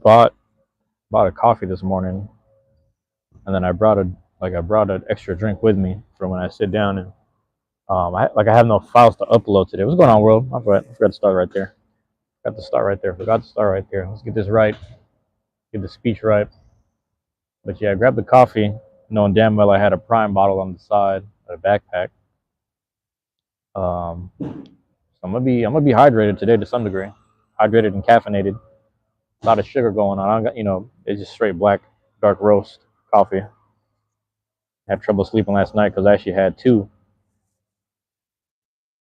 bought a coffee this morning, and then I brought an extra drink with me for when I sit down. And I have no files to upload today. What's going on, world? I forgot to start right there. Got to start right there. Forgot to start right there. Let's get this right. Get the speech right. But yeah, I grabbed the coffee, knowing damn well I had a Prime bottle on the side of the backpack. So I'm gonna be hydrated today to some degree. Hydrated and caffeinated. A lot of sugar going on. I don't got, it's just straight black, dark roast coffee. Had trouble sleeping last night because I actually had two.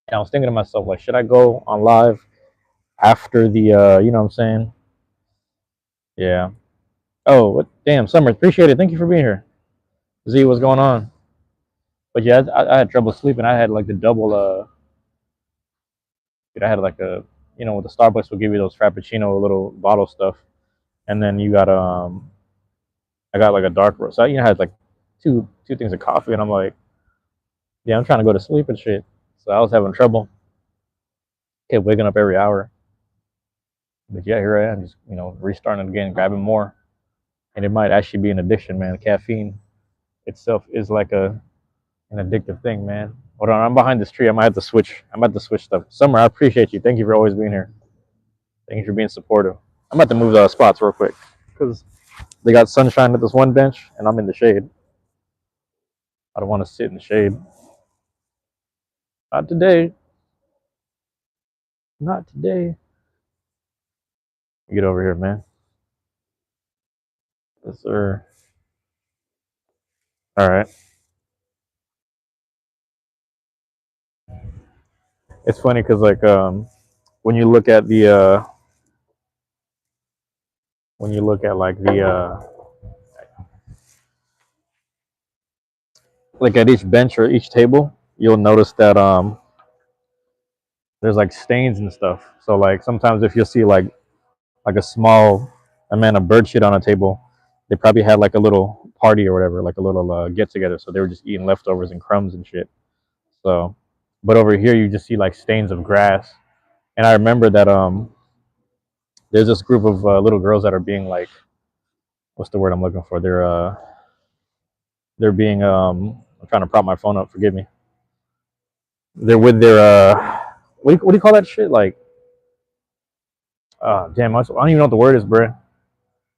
And I was thinking to myself, like, should I go on live after the, you know what I'm saying? Yeah. Oh, what? Damn, Summer, appreciate it. Thank you for being here. Z, what's going on? But yeah, I had trouble sleeping. I had like the double, I had like with the Starbucks will give you those Frappuccino little bottle stuff. And then you got, I got like a dark roast. So I, had like two things of coffee. And I'm like, yeah, I'm trying to go to sleep and shit. So I was having trouble. Kept waking up every hour. But yeah, here I am, just restarting again, grabbing more, and it might actually be an addiction, man. Caffeine itself is like an addictive thing, man. Hold on, I'm behind this tree. I might have to switch. Stuff. Summer, I appreciate you. Thank you for always being here. Thank you for being supportive. I'm about to move the spots real quick because they got sunshine at this one bench, and I'm in the shade. I don't want to sit in the shade. Not today. Not today. Get over here, man. Yes, sir. All right. It's funny because when you look at the like at each bench or each table, you'll notice that there's like stains and stuff. So like sometimes if you'll see like a small amount of bird shit on a table, they probably had like a little party or whatever, like a little get together. So they were just eating leftovers and crumbs and shit. So, but over here you just see like stains of grass. And I remember that there's this group of little girls that are being like, what's the word I'm looking for? They're being I'm trying to prop my phone up. Forgive me. They're with their what do you call that shit? Like, damn, I don't even know what the word is, bro.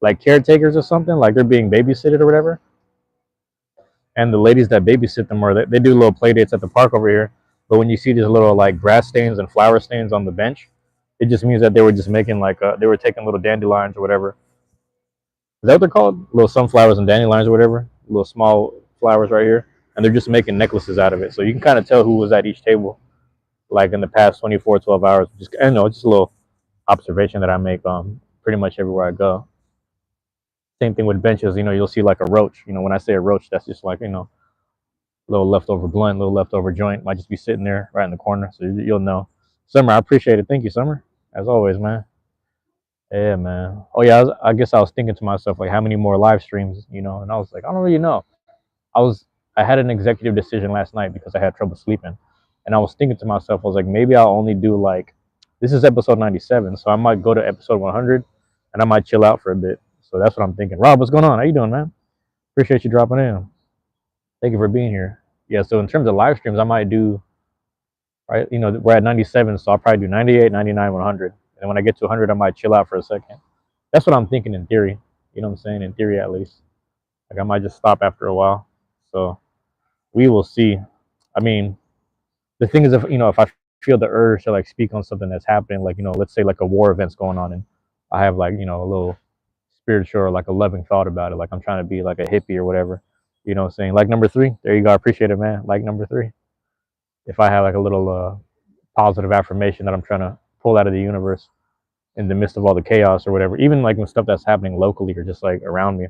Like caretakers or something. Like they're being babysitted or whatever. And the ladies that babysit them, or they do little play dates at the park over here. But when you see these little like grass stains and flower stains on the bench, it just means that they were just making like they were taking little dandelions or whatever. Is that what they're called? Little sunflowers and dandelions or whatever. Little small flowers right here, and they're just making necklaces out of it. So you can kind of tell who was at each table, like in the past 12 hours. Just just a little observation that I make pretty much everywhere I go. Same thing with benches. You'll see like a roach. When I say a roach, that's just like little leftover blunt, little leftover joint might just be sitting there right in the corner. So you'll know. Summer, I appreciate it. Thank you, Summer, as always, man. Yeah, man. Oh yeah, I guess I was thinking to myself like, how many more live streams, and I was like, I don't really know. I had an executive decision last night because I had trouble sleeping, and I was thinking to myself, I was like, maybe I'll only do like, this is episode 97, so I might go to episode 100, and I might chill out for a bit. So that's what I'm thinking. Rob, what's going on? How you doing, man? Appreciate you dropping in. Thank you for being here. Yeah. So in terms of live streams, I might do, right. We're at 97, so I'll probably do 98, 99, 100, and when I get to 100, I might chill out for a second. That's what I'm thinking in theory. You know what I'm saying? In theory, at least. Like I might just stop after a while. So we will see. I mean, the thing is, if I feel the urge to like speak on something that's happening, like let's say like a war event's going on, and I have like a little spiritual or like a loving thought about it, like I'm trying to be like a hippie or whatever. You know what I'm saying? Like number 3. There you go. I appreciate it, man. Like number 3. If I have like a little positive affirmation that I'm trying to pull out of the universe in the midst of all the chaos or whatever, even like when stuff that's happening locally or just like around me,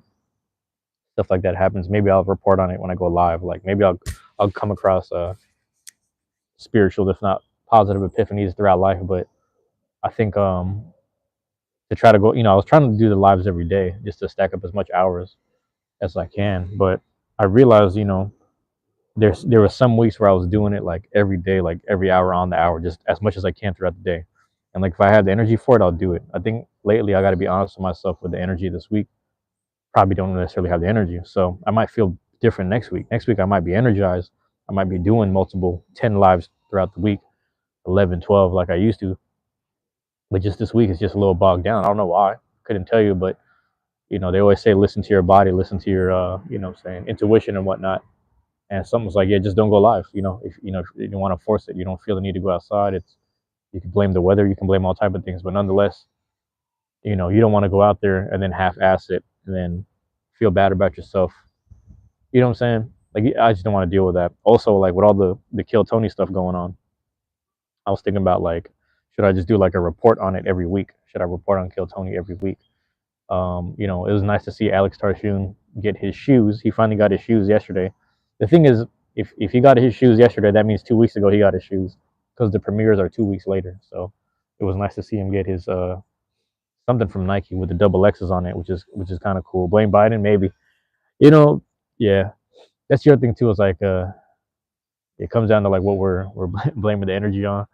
stuff like that happens, maybe I'll report on it when I go live. Like maybe I'll come across spiritual, if not positive epiphanies throughout life. But I think to try to go, I was trying to do the lives every day just to stack up as much hours as I can. But I realized, there were some weeks where I was doing it like every day, like every hour on the hour, just as much as I can throughout the day. And like if I have the energy for it, I'll do it. I think lately, I got to be honest with myself with the energy this week. Probably don't necessarily have the energy. So I might feel different next week. Next week, I might be energized. I might be doing multiple 10 lives throughout the week, 11, 12, like I used to. But just this week, it's just a little bogged down. I don't know why. Couldn't tell you, but they always say listen to your body, listen to your, saying intuition and whatnot. And someone's like, yeah, just don't go live. If you don't want to force it, you don't feel the need to go outside. You can blame the weather, you can blame all type of things, but nonetheless, you don't want to go out there and then half-ass it and then feel bad about yourself. You know what I'm saying? Like, I just don't want to deal with that. Also, like with all the Kill Tony stuff going on, I was thinking about like, should I just do like a report on it every week? Should I report on Kill Tony every week? It was nice to see Alex Tarshun get his shoes. He finally got his shoes yesterday. The thing is, if he got his shoes yesterday, that means 2 weeks ago he got his shoes because the premieres are 2 weeks later. So it was nice to see him get his something from Nike with the double X's on it, which is kind of cool. Blame Biden, maybe. Yeah. That's the other thing too. Is like it comes down to like what we're blaming the energy on.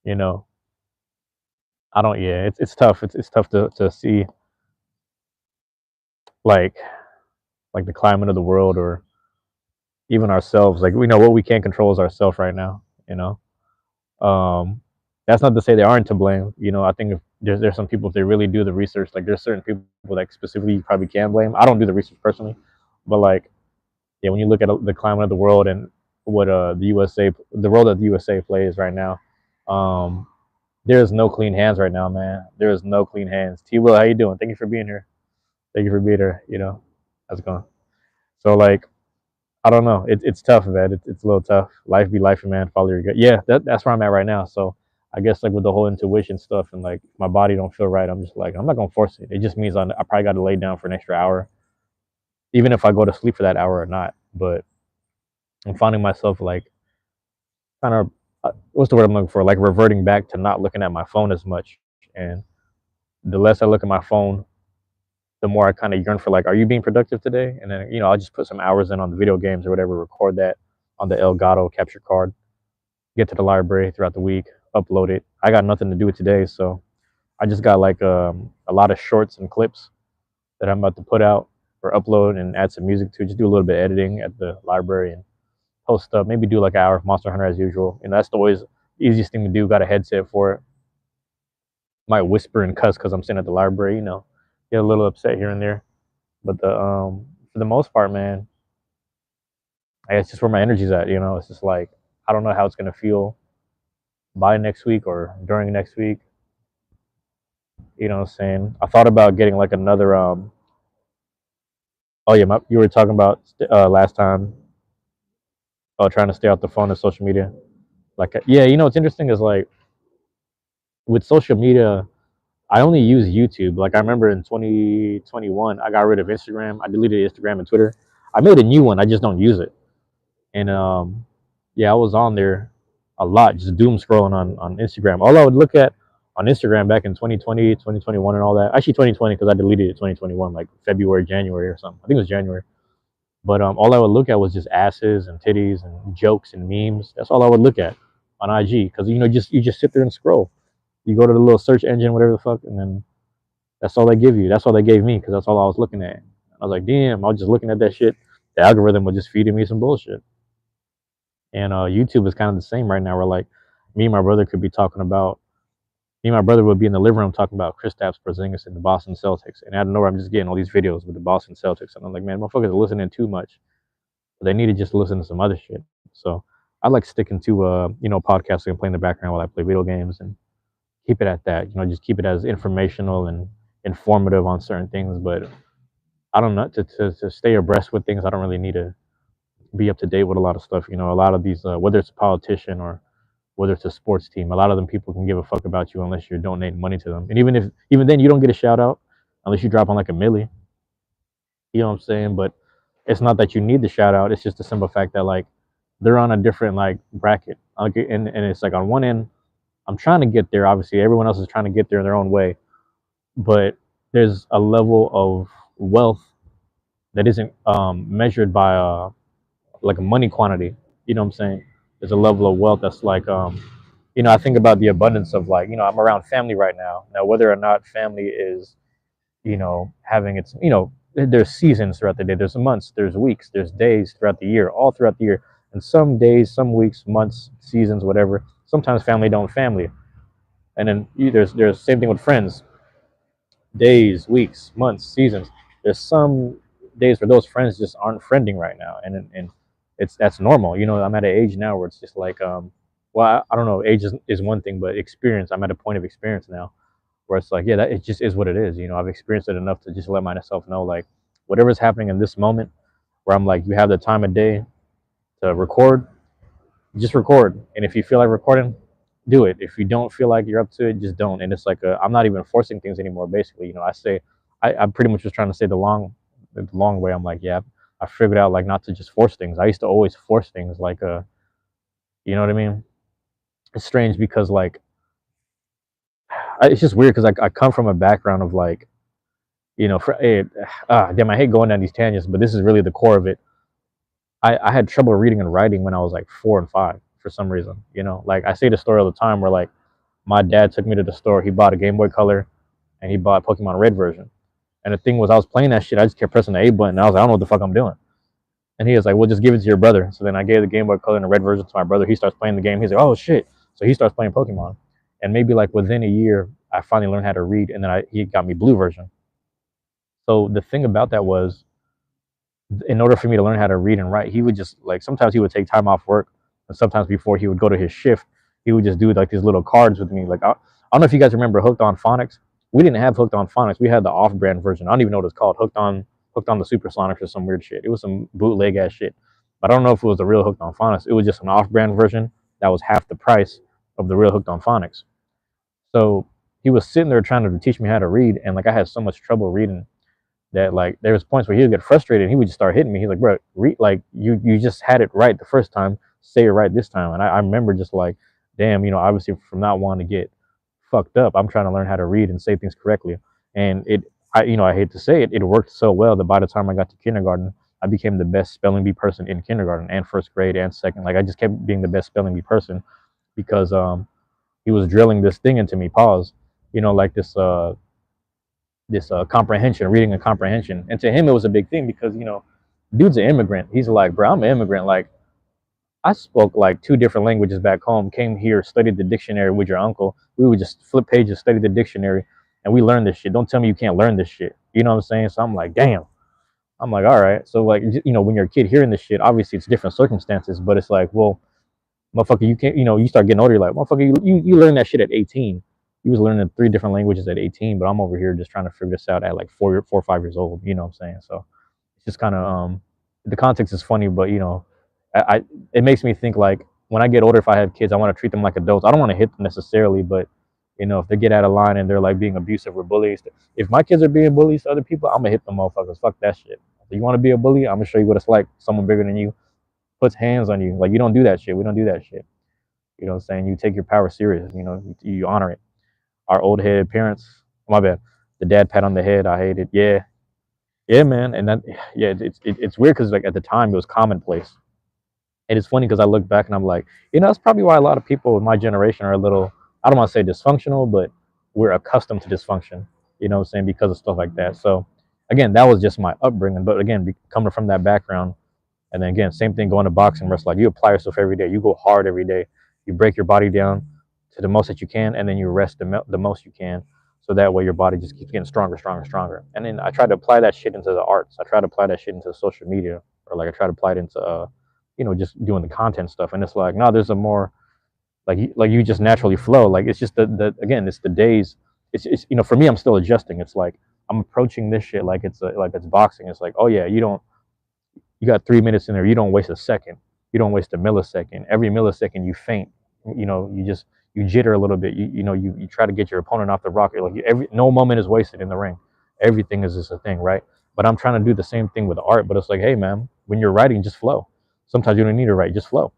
You know, I don't. Yeah, it's tough. It's tough to see like the climate of the world or even ourselves. Like we know what we can't control is ourselves right now. You know, um, that's not to say they aren't to blame. I think if there's some people, if they really do the research, like there's certain people that specifically you probably can blame. I don't do the research personally, but like yeah, when you look at the climate of the world and what the role that the USA plays right now, um, there is no clean hands right now, man. There is no clean hands. T. Will, how you doing? Thank you for being here. Thank you for being here. How's it going? So like, I don't know. It's tough, man. It's a little tough. Life be life, man. Follow your gut. Yeah, that's where I'm at right now. So I guess like with the whole intuition stuff and like my body don't feel right, I'm just like I'm not gonna force it. It just means I probably got to lay down for an extra hour, even if I go to sleep for that hour or not. But I'm finding myself like kind of what's the word I'm looking for? Like reverting back to not looking at my phone as much. And the less I look at my phone, the more I kind of yearn for like, are you being productive today? And then I'll just put some hours in on the video games or whatever, record that on the Elgato capture card, get to the library throughout the week, upload it. I got nothing to do with today, so I just got like a lot of shorts and clips that I'm about to put out or upload and add some music to. Just do a little bit of editing at the library and post up. Maybe do like an hour of Monster Hunter as usual. And that's always the easiest thing to do. Got a headset for it. Might whisper and cuss because I'm sitting at the library. Get a little upset here and there. But for the most part, man, it's just where my energy's at. It's just like I don't know how it's gonna feel by next week or during next week. You know what I'm saying? I thought about getting like another. Oh yeah, you were talking about last time. Trying to stay off the phone and social media. Like yeah, what's interesting is like with social media, I only use YouTube. Like I remember in 2021, I got rid of Instagram. I deleted Instagram and Twitter. I made a new one. I just don't use it. And yeah, I was on there a lot, just doom scrolling on Instagram. All I would look at on Instagram back in 2020, 2021 and all that. Actually 2020 because I deleted it 2021, like February, January or something. I think it was January. But all I would look at was just asses and titties and jokes and memes. That's all I would look at on IG because you just sit there and scroll. You go to the little search engine, whatever the fuck, and then that's all they give you. That's all they gave me because that's all I was looking at. I was like, damn, I was just looking at that shit. The algorithm was just feeding me some bullshit. And YouTube is kind of the same right now. Where like me and my brother could be talking about. Me and my brother would be in the living room talking about Kristaps Porzingis and the Boston Celtics. And out of nowhere, I'm just getting all these videos with the Boston Celtics. And I'm like, man, motherfuckers are listening too much. They need to just listen to some other shit. So I like sticking to podcasting and playing in the background while I play video games and keep it at that. Just keep it as informational and informative on certain things. But I don't know to stay abreast with things. I don't really need to be up to date with a lot of stuff. A lot of these, whether it's a politician or whether it's a sports team, a lot of them people can give a fuck about you unless you're donating money to them. And even then, you don't get a shout out unless you drop on like a milli. You know what I'm saying? But it's not that you need the shout out. It's just the simple fact that like they're on a different like bracket. And it's like on one end, I'm trying to get there. Obviously, everyone else is trying to get there in their own way. But there's a level of wealth that isn't measured by like a money quantity. You know what I'm saying? There's a level of wealth that's like I think about the abundance of like, I'm around family right now. Now, whether or not family is, having its, there's seasons throughout the day, there's months, there's weeks, there's days throughout the year, all throughout the year. And some days, some weeks, months, seasons, whatever, sometimes family don't family. And then there's same thing with friends, days, weeks, months, seasons. There's some days where those friends just aren't friending right now, and that's normal. I'm at an age now where it's just like, well, I don't know, age is one thing, but experience. I'm at a point of experience now where it's like, yeah, that it just is what it is. I've experienced it enough to just let myself know, like, whatever's happening in this moment, where I'm like, you have the time of day to record, just record. And if you feel like recording, do it. If you don't feel like you're up to it, just don't. And it's like, I'm not even forcing things anymore. Basically, I say, I pretty much was trying to say the long way. I'm like, yeah, I figured out like not to just force things. I used to always force things, like, you know what I mean? It's strange because like, it's just weird because I come from a background of like, damn, I hate going down these tangents, but this is really the core of it. I had trouble reading and writing when I was like 4 and 5 for some reason. Like I say the story all the time where like my dad took me to the store. He bought a Game Boy Color and he bought Pokemon Red version. And the thing was, I was playing that shit. I just kept pressing the A button. And I was like, I don't know what the fuck I'm doing. And he was like, well, just give it to your brother. So then I gave the Game Boy Color and the Red version to my brother. He starts playing the game. He's like, oh shit. So he starts playing Pokemon. And maybe like within a year, I finally learned how to read. And then he got me Blue version. So the thing about that was, in order for me to learn how to read and write, he would just like, sometimes he would take time off work, and sometimes before he would go to his shift, he would just do like these little cards with me. Like, I don't know if you guys remember Hooked on Phonics. We didn't have Hooked on Phonics. We had the off-brand version. I don't even know what it's called. Hooked on the Supersonics or some weird shit. It was some bootleg ass shit. But I don't know if it was the real Hooked on Phonics. It was just an off-brand version that was half the price of the real Hooked on Phonics. So he was sitting there trying to teach me how to read, and like I had so much trouble reading that like there was points where he would get frustrated and he would just start hitting me. He's like, bro, like you just had it right the first time, say it right this time. And I remember just like, damn, obviously from not wanting to get fucked up, I'm trying to learn how to read and say things correctly. And I hate to say it, it worked so well that by the time I got to kindergarten, I became the best spelling bee person in kindergarten and first grade and second. Like I just kept being the best spelling bee person because he was drilling this thing into me, pause, like this comprehension, reading and comprehension. And to him, it was a big thing because, dude's an immigrant. He's like, bro, I'm an immigrant. Like, I spoke like 2 different languages back home, came here, studied the dictionary with your uncle. We would just flip pages, study the dictionary, and we learned this shit. Don't tell me you can't learn this shit. You know what I'm saying? So I'm like, damn. I'm like, all right. So, like, when you're a kid hearing this shit, obviously it's different circumstances, but it's like, well, motherfucker, you can't, you start getting older, you're like, motherfucker, you learn that shit at 18. He was learning 3 different languages at 18, but I'm over here just trying to figure this out at like 4 or 5 years old. You know what I'm saying? So it's just kind of, the context is funny, but it makes me think like when I get older, if I have kids, I want to treat them like adults. I don't want to hit them necessarily, but if they get out of line and they're like being abusive or bullies, if my kids are being bullies to other people, I'm gonna hit them motherfuckers. Fuck that shit. If you want to be a bully, I'm gonna show you what it's like. Someone bigger than you puts hands on you. Like, you don't do that shit. We don't do that shit. You know what I'm saying? You take your power serious. You honor it. Our old head parents, my bad. The dad pat on the head, I hate it. Yeah, yeah, man. And that, yeah, it's weird because like at the time it was commonplace. And it's funny because I look back and I'm like, that's probably why a lot of people in my generation are a little, I don't want to say dysfunctional, but we're accustomed to dysfunction. You know what I'm saying? Because of stuff like that. So again, that was just my upbringing. But again, coming from that background, and then again, same thing going to boxing where it's like you apply yourself every day. You go hard every day. You break your body down to the most that you can, and then you rest the most you can. So that way your body just keeps getting stronger, stronger, stronger. And then I try to apply that shit into the arts. I try to apply that shit into social media, or like I try to apply it into, just doing the content stuff. And it's like, no, there's a more, like you just naturally flow. Like it's just again, it's the days. It's for me, I'm still adjusting. It's like I'm approaching this shit like it's boxing. It's like, oh yeah, you got 3 minutes in there. You don't waste a second. You don't waste a millisecond. Every millisecond you faint. You jitter a little bit. You try to get your opponent off the rocket. Like no moment is wasted in the ring. Everything is just a thing, right? But I'm trying to do the same thing with art. But it's like, hey man, when you're writing, just flow. Sometimes you don't need to write, just flow.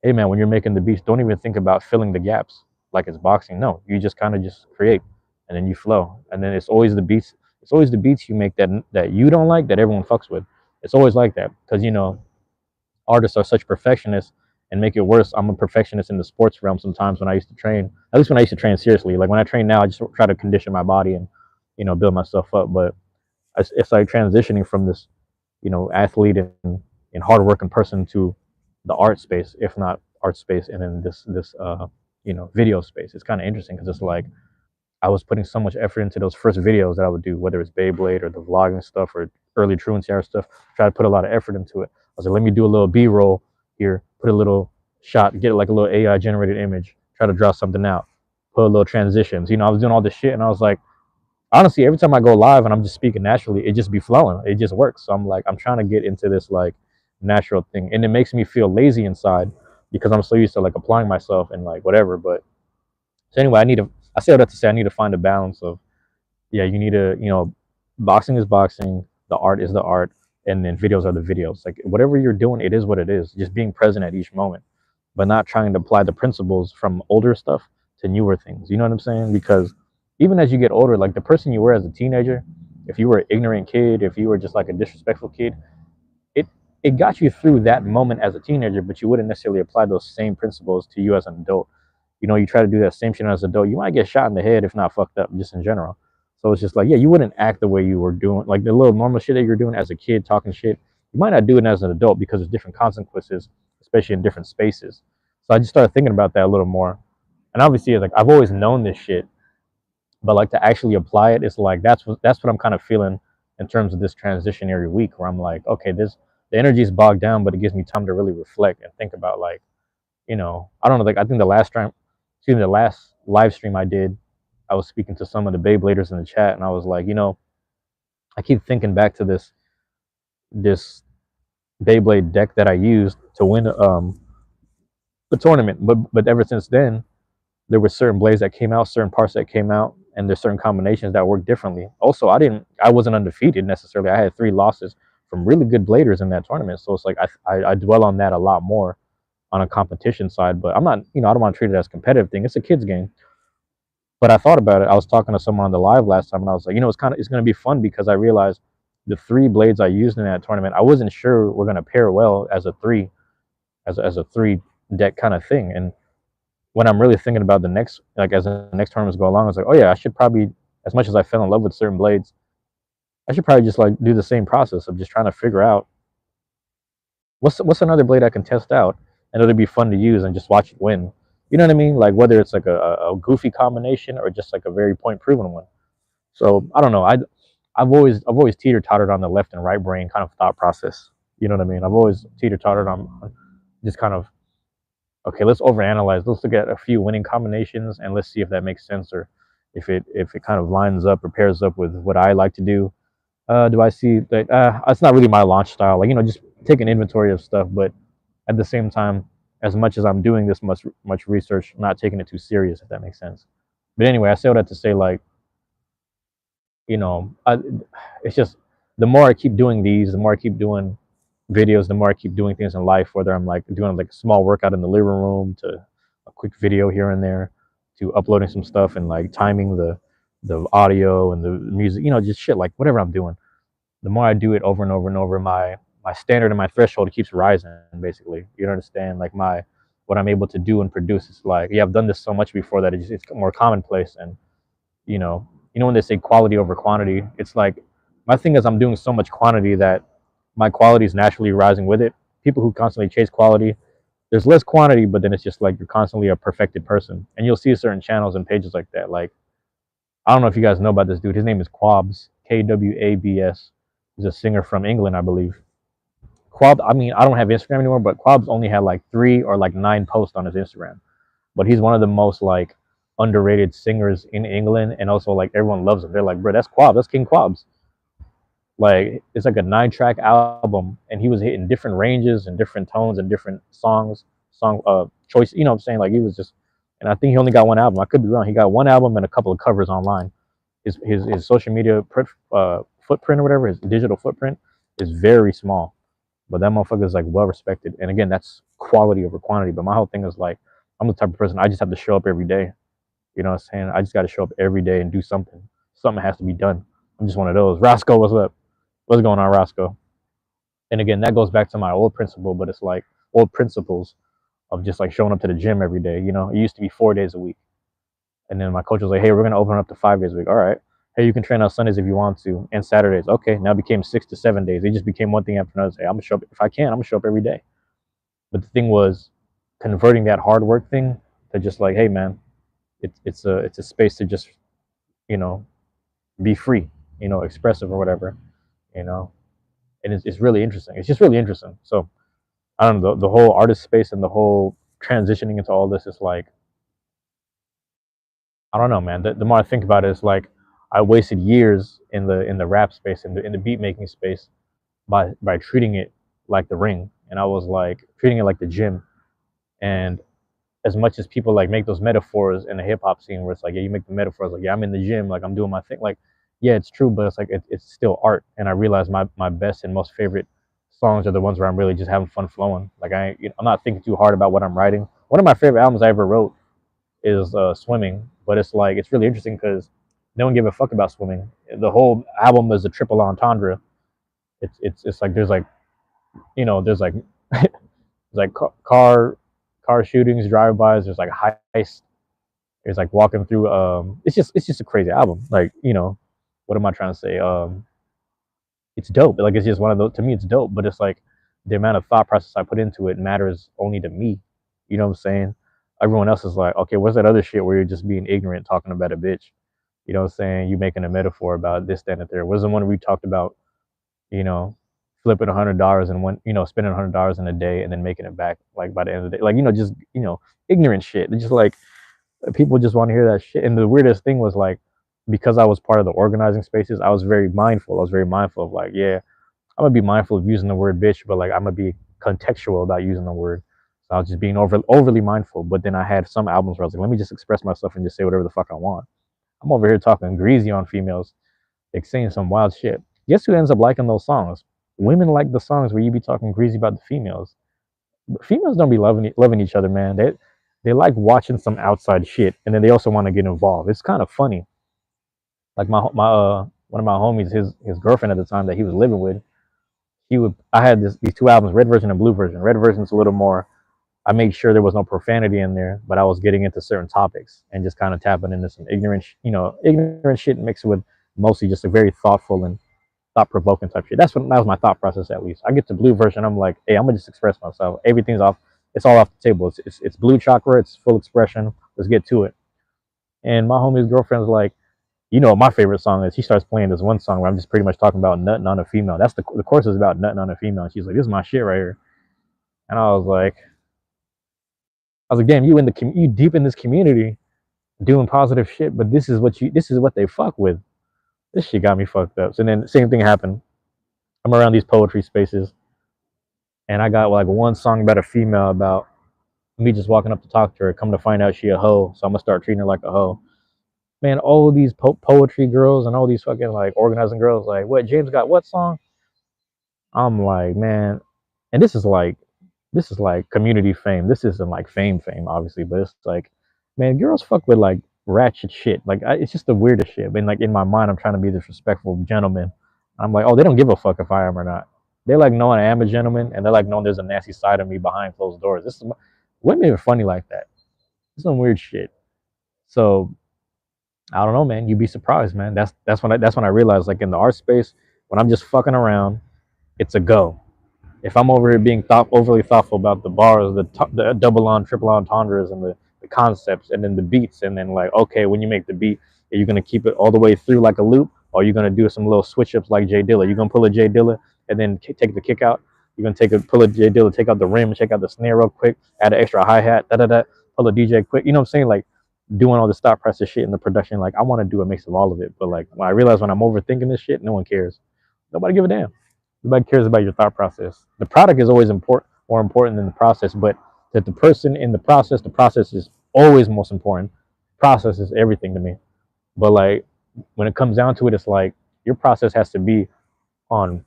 Hey man, when you're making the beats, don't even think about filling the gaps like it's boxing. No, you just kind of just create, and then you flow. And then it's always the beats. It's always the beats you make that you don't like that everyone fucks with. It's always like that because artists are such perfectionists, And make it worse, I'm a perfectionist in the sports realm sometimes when I used to train. At least when I used to train seriously. Like when I train now, I just try to condition my body and, build myself up. But it's like transitioning from this, athlete and hardworking person to the art space, if not art space, and then this video space. It's kind of interesting because it's like I was putting so much effort into those first videos that I would do, whether it's Beyblade or the vlogging stuff or early Truancy stuff. Try to put a lot of effort into it. I was like, let me do a little B-roll here, put a little shot, get like a little AI generated image, try to draw something out, put a little transitions. I was doing all this shit, and I was like, honestly, every time I go live and I'm just speaking naturally, it just be flowing. It just works. So I'm like, I'm trying to get into this like natural thing, and it makes me feel lazy inside because I'm so used to like applying myself and like whatever. But so anyway, I say all that to say I need to find a balance of, yeah, you need to, boxing is boxing, the art is the art, and then videos are the videos. Like whatever you're doing, it is what it is. Just being present at each moment, but not trying to apply the principles from older stuff to newer things. You know what I'm saying? Because even as you get older, like the person you were as a teenager, if you were an ignorant kid, if you were just like a disrespectful kid, it it got you through that moment as a teenager, but you wouldn't necessarily apply those same principles to you as an adult. You try to do that same shit as an adult, you might get shot in the head if not fucked up, just in general. So it's just like, yeah, you wouldn't act the way you were doing, like the little normal shit that you're doing as a kid, talking shit. You might not do it as an adult because there's different consequences, especially in different spaces. So I just started thinking about that a little more. And obviously, like I've always known this shit, but like to actually apply it, it's like that's what I'm kind of feeling in terms of this transitionary week, where I'm like, okay, this the energy is bogged down, but it gives me time to really reflect and think about like, I don't know, like I think the last live stream I did, I was speaking to some of the Beybladers in the chat, and I was like, I keep thinking back to this Beyblade deck that I used to win the tournament, but ever since then, there were certain blades that came out, certain parts that came out, and there's certain combinations that work differently. Also, I wasn't undefeated necessarily. I had 3 losses from really good bladers in that tournament, so it's like I dwell on that a lot more on a competition side. But I'm not, I don't want to treat it as a competitive thing. It's a kids game. But I thought about it. I was talking to someone on the live last time, and I was like, it's going to be fun because I realized the 3 blades I used in that tournament, I wasn't sure we're going to pair well as a three, as a 3 deck kind of thing. And when I'm really thinking about the next, like as the next tournaments go along, I was like, oh yeah, I should probably, as much as I fell in love with certain blades, I should probably just like do the same process of just trying to figure out what's another blade I can test out, and it'll be fun to use and just watch it win. You know what I mean? Like whether it's like a goofy combination or just like a very point proven one. So I don't know. I've always teeter tottered on the left and right brain kind of thought process. You know what I mean? I've always teeter tottered on just kind of, okay, let's overanalyze. Let's look at a few winning combinations and let's see if that makes sense, or if it kind of lines up or pairs up with what I like to do. Do I see that? It's not really my launch style. Like, just take an inventory of stuff, but at the same time, as much as I'm doing this much research, I'm not taking it too serious, if that makes sense. But anyway, I say all that to say, like, it's just the more I keep doing these, the more I keep doing videos, the more I keep doing things in life, whether I'm like doing like a small workout in the living room to a quick video here and there to uploading some stuff and like timing the audio and the music, just shit, like whatever I'm doing. The more I do it over and over and over, my standard and my threshold keeps rising, basically. You understand? Like what I'm able to do and produce is like, yeah, I've done this so much before that it's more commonplace. And when they say quality over quantity, it's like my thing is I'm doing so much quantity that my quality is naturally rising with it. People who constantly chase quality, there's less quantity, but then it's just like you're constantly a perfected person. And you'll see certain channels and pages like that. Like, I don't know if you guys know about this dude. His name is Quabs, Kwabs. He's a singer from England, I believe. Quab, I mean, I don't have Instagram anymore, but Quabs only had like 3 or like 9 posts on his Instagram. But he's one of the most like underrated singers in England, and also like everyone loves him. They're like, bro, that's Quabs, that's King Quabs. Like it's like a 9-track album, and he was hitting different ranges and different tones and different song choice. You know what I'm saying? Like he was just, and I think he only got 1 album. I could be wrong. He got 1 album and a couple of covers online. His social media footprint or whatever, his digital footprint is very small, but that motherfucker is like well respected. And again, that's quality over quantity. But my whole thing is like, I'm the type of person, I just have to show up every day. You know what I'm saying? I just got to show up every day and do something. Something has to be done. I'm just one of those. Roscoe, what's up? What's going on, Roscoe? And again, that goes back to my old principle, but it's like old principles of just like showing up to the gym every day. You know, it used to be 4 days a week, and then my coach was like, "Hey, we're gonna open up to 5 days a week." All right. Hey, you can train on Sundays if you want to, and Saturdays. Okay, now it became 6 to 7 days. It just became one thing after another. Say, I'm gonna show up if I can. I'm gonna show up every day. But the thing was, converting that hard work thing to just like, hey man, it's a space to just, you know, be free, you know, expressive or whatever, you know, and it's really interesting. It's just really interesting. So I don't know, the whole artist space and the whole transitioning into all this is like, I don't know, man. The more I think about it, it's like I wasted years in the rap space, in the beat making space, by treating it like the ring, and I was like treating it like the gym. And as much as people like make those metaphors in the hip hop scene, where it's like, yeah, you make the metaphors like, yeah, I'm in the gym, like I'm doing my thing, like, yeah, it's true, but it's like it's still art. And I realize my best and most favorite songs are the ones where I'm really just having fun flowing. Like I'm not thinking too hard about what I'm writing. One of my favorite albums I ever wrote is Swimming, but it's like it's really interesting because no one gave a fuck about swimming. The whole album is a triple entendre. It's like there's like, you know, there's like there's like car shootings, drive-bys. There's like heist. There's like walking through. It's just a crazy album. Like, you know, what am I trying to say? It's dope. Like it's just one of those. To me, it's dope. But it's like the amount of thought process I put into it matters only to me. You know what I'm saying? Everyone else is like, okay, what's that other shit where you're just being ignorant, talking about a bitch? You know what I'm saying? You making a metaphor about this, that, and the third. Was the one we talked about, you know, flipping $100 and one, you know, spending $100 in a day and then making it back like by the end of the day, like, you know, just, you know, ignorant shit. It's just like people just want to hear that shit. And the weirdest thing was like, because I was part of the organizing spaces, I was very mindful. I was very mindful of like, yeah, I'm gonna be mindful of using the word bitch, but like I'm gonna be contextual about using the word. So I was just being overly mindful. But then I had some albums where I was like, let me just express myself and just say whatever the fuck I want. I'm over here talking greasy on females, like saying some wild shit. Guess who ends up liking those songs? Women like the songs where you be talking greasy about the females. But females don't be loving each other, man. They like watching some outside shit, and then they also want to get involved. It's kind of funny. Like my one of my homies, his girlfriend at the time that he was living with, I had these two albums, red version and blue version. Red version's a little more, I made sure there was no profanity in there, but I was getting into certain topics and just kind of tapping into some ignorant, ignorant shit mixed with mostly just a very thoughtful and thought provoking type shit. That was my thought process at least. I get to blue version, I'm like, hey, I'm gonna just express myself. Everything's off. It's all off the table. It's blue chakra. It's full expression. Let's get to it. And my homie's girlfriend's like, you know what my favorite song is? He starts playing this one song where I'm just pretty much talking about nutting on a female. That's the course is about nutting on a female. And she's like, this is my shit right here. And I was like, damn, you deep in this community doing positive shit, but this is what they fuck with. This shit got me fucked up. So then same thing happened. I'm around these poetry spaces, and I got like one song about a female about me just walking up to talk to her. Come to find out she a hoe, so I'm gonna start treating her like a hoe. Man, all of these poetry girls and all these fucking like organizing girls, like, what James got what song? I'm like, man, and this is like community fame. This isn't like fame, obviously, but it's like, man, girls fuck with like ratchet shit. Like it's just the weirdest shit. And like in my mind, I'm trying to be this respectful gentleman. I'm like, oh, they don't give a fuck if I am or not. They like knowing I am a gentleman, and they like knowing there's a nasty side of me behind closed doors. Women are funny like that. It's some weird shit. So I don't know, man. You'd be surprised, man. That's when I realized, like in the art space, when I'm just fucking around, it's a go. If I'm over here being overly thoughtful about the bars, the double on, triple entendres, and the concepts, and then the beats, and then like, okay, when you make the beat, are you gonna keep it all the way through like a loop, or are you gonna do some little switch ups like Jay Dilla? You're gonna pull a Jay Dilla and then take the kick out. You're gonna pull a Jay Dilla, take out the rim, check out the snare real quick, add an extra hi hat, da da da, pull a DJ quick. You know what I'm saying? Like doing all the stop process shit in the production. Like I want to do a mix of all of it, but like when I realize when I'm overthinking this shit, no one cares. Nobody give a damn. Nobody cares about your thought process. The product is always more important than the process, but that the person in the process is always most important. Process is everything to me. But like when it comes down to it, it's like your process has to be on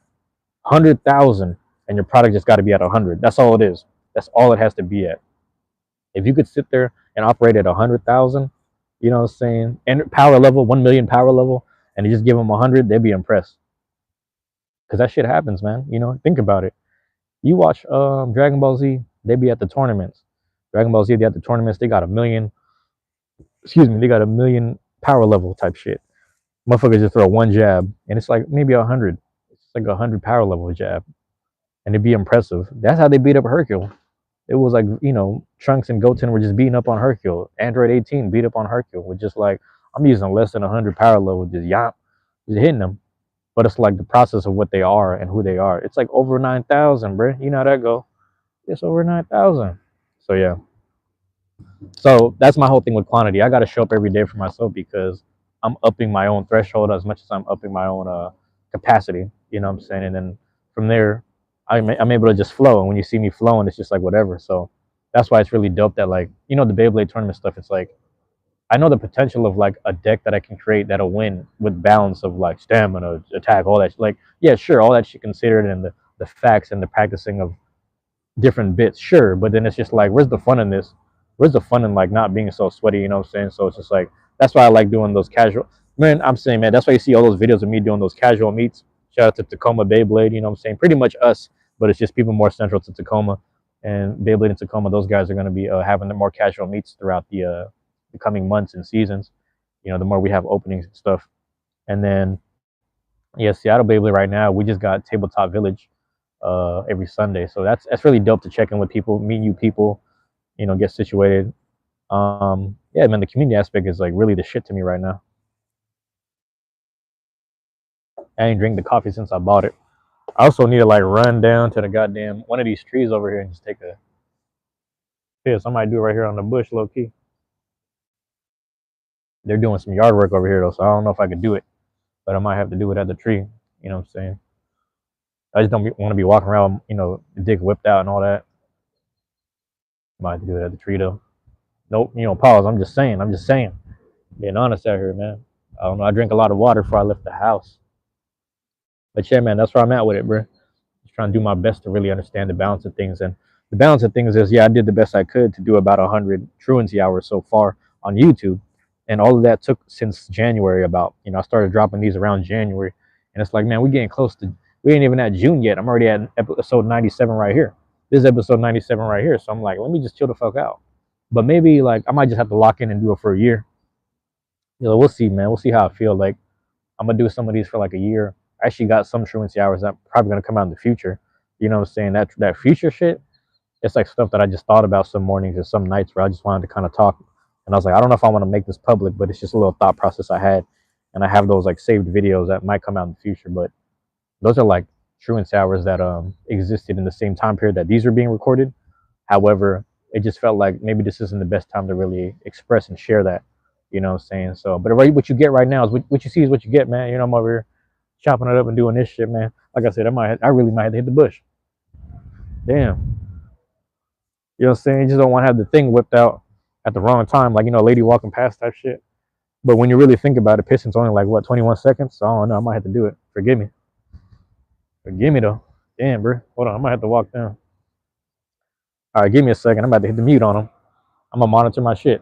100,000, and your product just got to be at 100. That's all it is. That's all it has to be at. If you could sit there and operate at 100,000, you know what I'm saying, and power level, 1 million power level, and you just give them 100, they'd be impressed. Because that shit happens, man. You know, think about it. You watch Dragon Ball Z, they be at the tournaments. Dragon Ball Z, they had the tournaments. They got a million. Excuse me. They got a million power level type shit. Motherfuckers just throw one jab, and it's like maybe 100. It's like 100 power level jab, and it'd be impressive. That's how they beat up Hercule. It was like, Trunks and Goten were just beating up on Hercule. Android 18 beat up on Hercule with just like, I'm using less than 100 power level, just yop, just hitting them. But it's like the process of what they are and who they are. It's like over 9,000, bro. You know how that go. It's over 9,000. So yeah. So that's my whole thing with quantity. I got to show up every day for myself because I'm upping my own threshold as much as I'm upping my own capacity. You know what I'm saying? And then from there, I'm able to just flow. And when you see me flowing, it's just like whatever. So that's why it's really dope that, like, the Beyblade tournament stuff. It's like I know the potential of like a deck that I can create that'll win with balance of like stamina, attack, all that. Like, yeah, sure, all that shit considered, and the facts and the practicing of different bits, sure, but then it's just like, where's the fun in this? Where's the fun in like not being so sweaty? You know what I'm saying? So it's just like that's why I like doing those casual. Man, I'm saying, man, that's why you see all those videos of me doing those casual meets. Shout out to Tacoma Beyblade. You know what I'm saying? Pretty much us, but it's just people more central to Tacoma and Beyblade and Tacoma. Those guys are going to be having the more casual meets throughout the coming months and seasons. The more we have openings and stuff, and then yeah, Seattle Beyblade right now we just got Tabletop Village every Sunday. So that's really dope to check in with people, meet new people, get situated. Yeah, man, the community aspect is like really the shit to me right now. I ain't drink the coffee since I bought it. I also need to like run down to the goddamn one of these trees over here and just take a piss. I might do it right here on the bush, low key. They're doing some yard work over here though, so I don't know if I could do it, but I might have to do it at the tree. You know what I'm saying? I just don't want to be walking around, the dick whipped out and all that. Might have to do it at the tree though. Nope, pause. I'm just saying. I'm just saying. Being honest out here, man. I don't know. I drink a lot of water before I left the house. But yeah, man, that's where I'm at with it, bro. Just trying to do my best to really understand the balance of things. And the balance of things is, yeah, I did the best I could to do about 100 truancy hours so far on YouTube. And all of that took since January about, I started dropping these around January. And it's like, man, we're getting close to, we ain't even at June yet. I'm already at episode 97 right here. This is episode 97 right here. So I'm like, let me just chill the fuck out. But maybe like I might just have to lock in and do it for a year. We'll see, man. We'll see how I feel. Like I'm gonna do some of these for like a year. I actually got some truancy hours that probably gonna come out in the future. You know what I'm saying? That future shit, it's like stuff that I just thought about some mornings or some nights where I just wanted to kind of talk. And I was like, I don't know if I want to make this public, but it's just a little thought process I had. And I have those like saved videos that might come out in the future. But those are like truancy hours that existed in the same time period that these are being recorded. However, it just felt like maybe this isn't the best time to really express and share that. You know what I'm saying? So, but what you get right now is what you see is what you get, man. I'm over here chopping it up and doing this shit, man. Like I said, I really might have to hit the bush. Damn. You know what I'm saying? You just don't want to have the thing whipped out at the wrong time, like, a lady walking past type shit. But when you really think about it, pissing's only like, what, 21 seconds? So I don't know. I might have to do it. Forgive me. Forgive me, though. Damn, bro. Hold on. I might have to walk down. All right, give me a second. I'm about to hit the mute on them. I'm going to monitor my shit.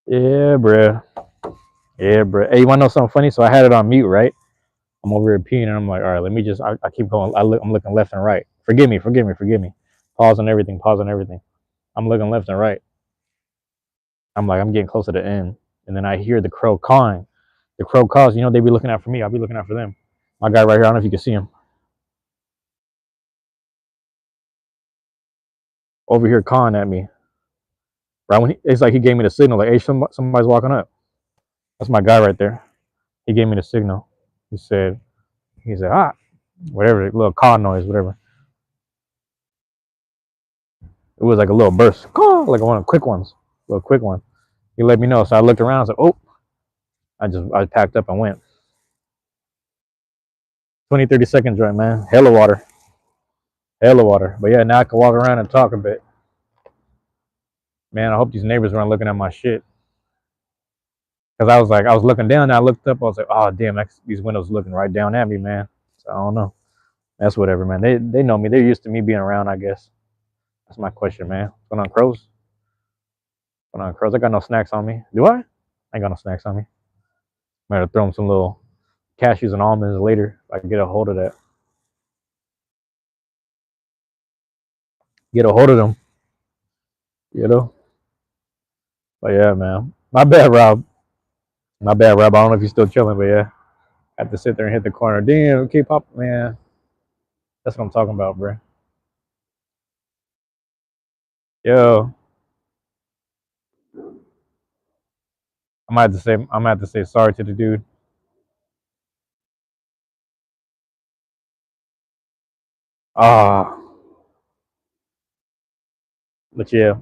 Yeah, bruh. Yeah, bruh. Hey, you want to know something funny? So I had it on mute, right? I'm over here peeing, and I'm like, all right, let me just. I keep going. I'm looking left and right. Forgive me, forgive me, forgive me. Pause on everything. Pause on everything. I'm looking left and right. I'm like, I'm getting close to the end, and then I hear the crow cawing. The crow caws. You know, they be looking out for me. I'll be looking out for them. My guy right here. I don't know if you can see him over here cawing at me. Right when it's like he gave me the signal, like, hey, somebody's walking up. That's my guy right there. He gave me the signal. He said, ah, whatever, little caw noise, whatever. It was like a little burst, like one of the quick ones, a little quick one. He let me know, so I looked around. I was like, oh, I packed up and went. 20, 30 seconds, right, man. Hella water, hella water. But yeah, now I can walk around and talk a bit. Man, I hope these neighbors weren't looking at my shit. Cause I was looking down, and I looked up. I was like, oh damn, these windows looking right down at me, man. So I don't know. That's whatever, man. They know me. They're used to me being around, I guess. That's my question, man. What's going on, crows? What's going on, crows? I got no snacks on me. Do I? I ain't got no snacks on me. Might have throw them some little cashews and almonds later if I can get a hold of that. Get a hold of them, you know? But yeah, man. My bad, Rob. My bad, Rob. I don't know if you're still chilling, but yeah. I have to sit there and hit the corner. Damn, K-pop, man. That's what I'm talking about, bro. Yo, I'm gonna have to say sorry to the dude. Ah, but yeah,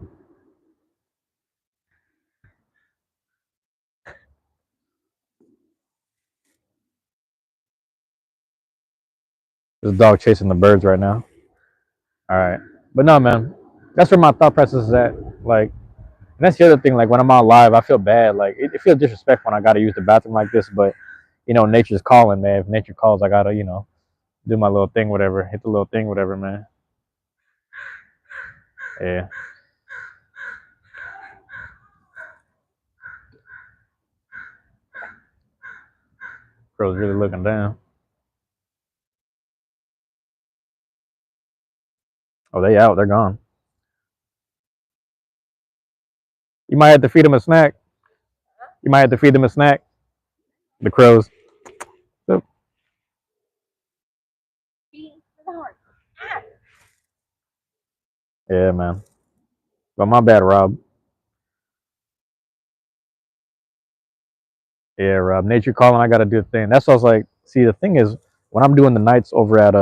this dog chasing the birds right now. All right, but no, man. That's where my thought process is at. Like, and that's the other thing. Like when I'm out live, I feel bad. Like it feels disrespectful when I gotta use the bathroom like this. But nature's calling, man. If nature calls, I gotta, do my little thing, whatever. Hit the little thing, whatever, man. Yeah. Girl's really looking down. Oh, they out. They're gone. You might have to feed them a snack. You might have to feed them a snack. The crows. So, yeah, man. But my bad, Rob. Yeah, Rob. Nature calling. I gotta do the thing. That's what I was like. See, the thing is, when I'm doing the nights over at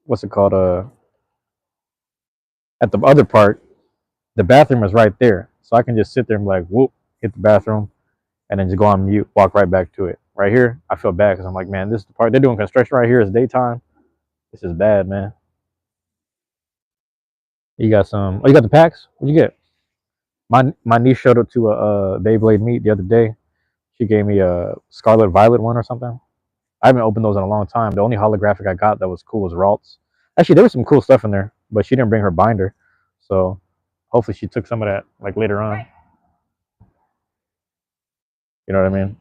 what's it called? At the other park, the bathroom is right there, so I can just sit there and be like, whoop, hit the bathroom, and then just go on mute, walk right back to it. Right here, I feel bad because I'm like, man, this is the part they're doing construction right here. It's daytime. This is bad, man. You got some. Oh, you got the packs? What'd you get? My niece showed up to a Beyblade meet the other day. She gave me a Scarlet Violet one or something. I haven't opened those in a long time. The only holographic I got that was cool was Ralts. Actually, there was some cool stuff in there, but she didn't bring her binder. So hopefully she took some of that like later on. You know what I mean?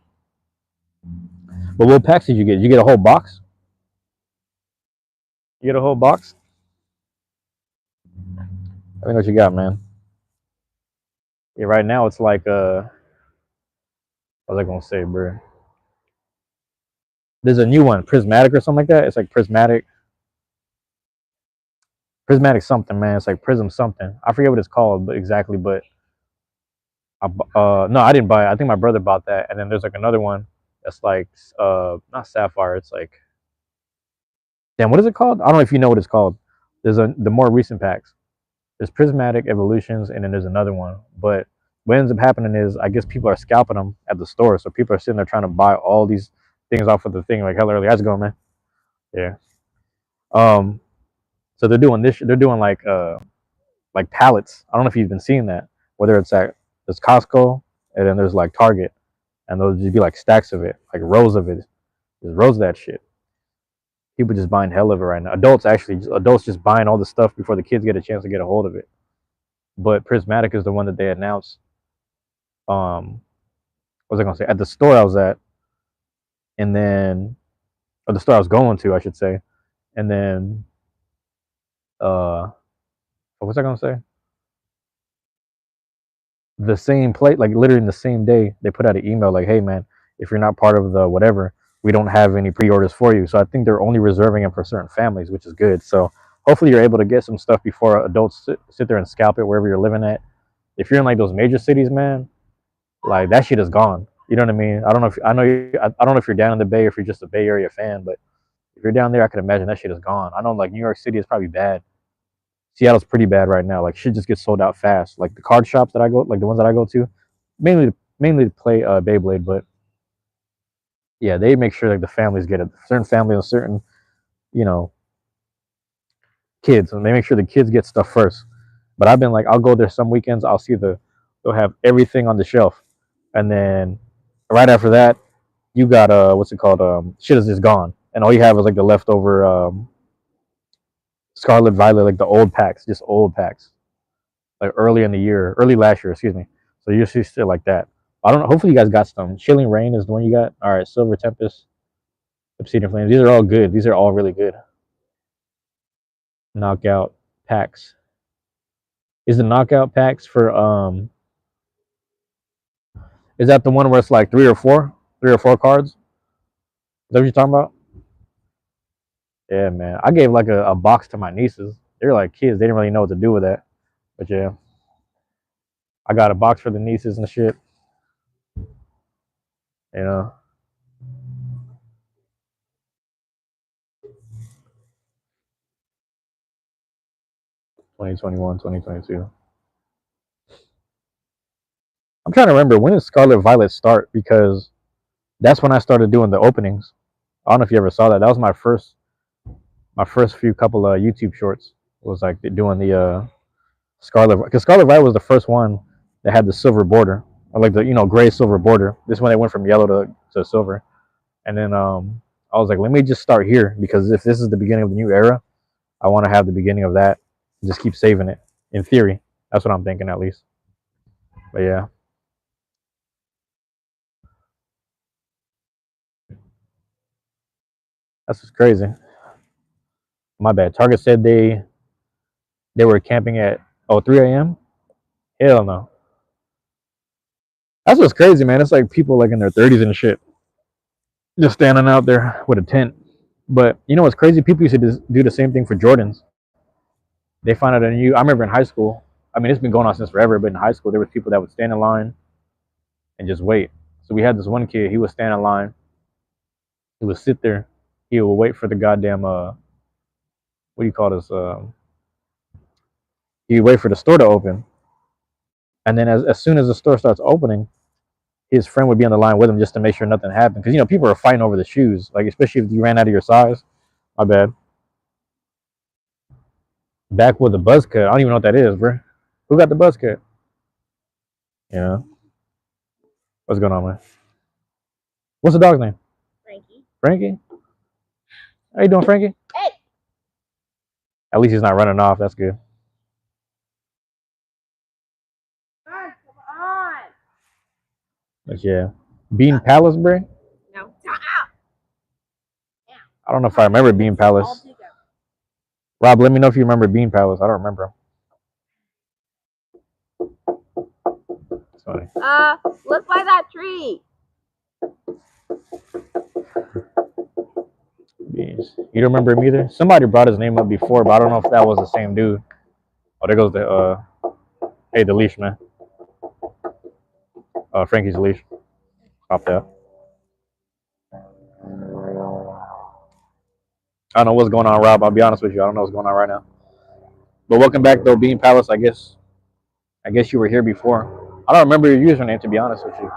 But what packs did you get? Did you get a whole box? You get a whole box? I think what you got, man. Yeah, right now it's like what was I gonna say, bro? There's a new one, Prismatic or something like that. It's like Prismatic something, man. It's like Prism something. I forget what it's called, but exactly. But no, I didn't buy it. I think my brother bought that. And then there's like another one that's like not Sapphire. It's like, damn, what is it called? I don't know if you know what it's called. There's the more recent packs. There's Prismatic Evolutions, and then there's another one. But what ends up happening is, I guess people are scalping them at the store. So people are sitting there trying to buy all these things off of the thing. Like hell early. How's it going, man? Yeah. Um. So they're doing this. They're doing like pallets. I don't know if you've been seeing that. Whether it's at there's Costco, and then there's like Target, and those just be like stacks of it, like rows of it. There's rows of that shit. People just buying hell of it right now. Adults just buying all the stuff before the kids get a chance to get a hold of it. But Prismatic is the one that they announced. What was I gonna say? At the store I was at, and then or the store I was going to, I should say. And then, what was I gonna say? The same place, like literally in the same day, they put out an email like, "Hey, man, if you're not part of the whatever, we don't have any pre-orders for you." So I think they're only reserving them for certain families, which is good. So hopefully you're able to get some stuff before adults sit there and scalp it wherever you're living at. If you're in like those major cities, man, like that shit is gone. You know what I mean? I don't know if I know you, I don't know if you're down in the Bay or if you're just a Bay Area fan, but if you're down there, I could imagine that shit is gone. I know like New York City is probably bad. Seattle's pretty bad right now. Like shit just gets sold out fast. Like the card shops that I go, like the ones that I go to, mainly to play Beyblade, but yeah, they make sure like the families get it. Certain families and certain, you know, kids, and they make sure the kids get stuff first. But I've been like, I'll go there some weekends. I'll see they'll have everything on the shelf, and then right after that, you got what's it called? Shit is just gone, and all you have is like the leftover Scarlet Violet, like the old packs, just old packs, like early last year, excuse me. So you see shit like that. I don't know. Hopefully you guys got some. Chilling Rain is the one you got. All right, Silver Tempest, Obsidian Flames. These are all good. These are all really good. Knockout packs. Is the knockout packs for is that the one where it's like three or four cards? Is that what you're talking about? Yeah, man. I gave like a box to my nieces. They were like kids. They didn't really know what to do with that. But yeah, I got a box for the nieces and shit. You know, 2021, 2022. I'm trying to remember, when did Scarlet Violet start, because that's when I started doing the openings. I don't know if you ever saw that. That was my first few couple of YouTube shorts. Was like doing the Scarlet, because Scarlet Violet was the first one that had the silver border, or like the gray silver border. This one they went from yellow to silver, and then I was like, let me just start here, because if this is the beginning of the new era, I want to have the beginning of that. And just keep saving it. In theory, that's what I'm thinking at least. But yeah, that's just crazy. My bad. Target said they were camping at 3 a.m. Hell no. That's what's crazy, man. It's like people like in their 30s and shit, just standing out there with a tent. But you know what's crazy? People used to do the same thing for Jordans. They find out a new. I remember in high school. I mean, it's been going on since forever. But in high school, there was people that would stand in line and just wait. So we had this one kid. He would stand in line. He would sit there. He would wait for the goddamn what do you call this? He would wait for the store to open, and then as soon as the store starts opening, his friend would be on the line with him just to make sure nothing happened. Because people are fighting over the shoes, like especially if you ran out of your size. My bad. Back with the buzz cut. I don't even know what that is, bro. Who got the buzz cut? Yeah. What's going on, man? What's the dog's name? Frankie. Frankie? How you doing, Frankie? Hey. At least he's not running off. That's good. God, come on. But yeah. Bean Palace, bro? No. I don't know if I remember Bean Palace. Rob, let me know if you remember Bean Palace. I don't remember. It's funny. Look by that tree. Beans. You don't remember him either? Somebody brought his name up before, but I don't know if that was the same dude. Oh, there goes the hey, the leash, man. Frankie's leash. Pop that. I don't know what's going on, Rob. I'll be honest with you. I don't know what's going on right now. But welcome back, though, Bean Palace. I guess you were here before. I don't remember your username, to be honest with you.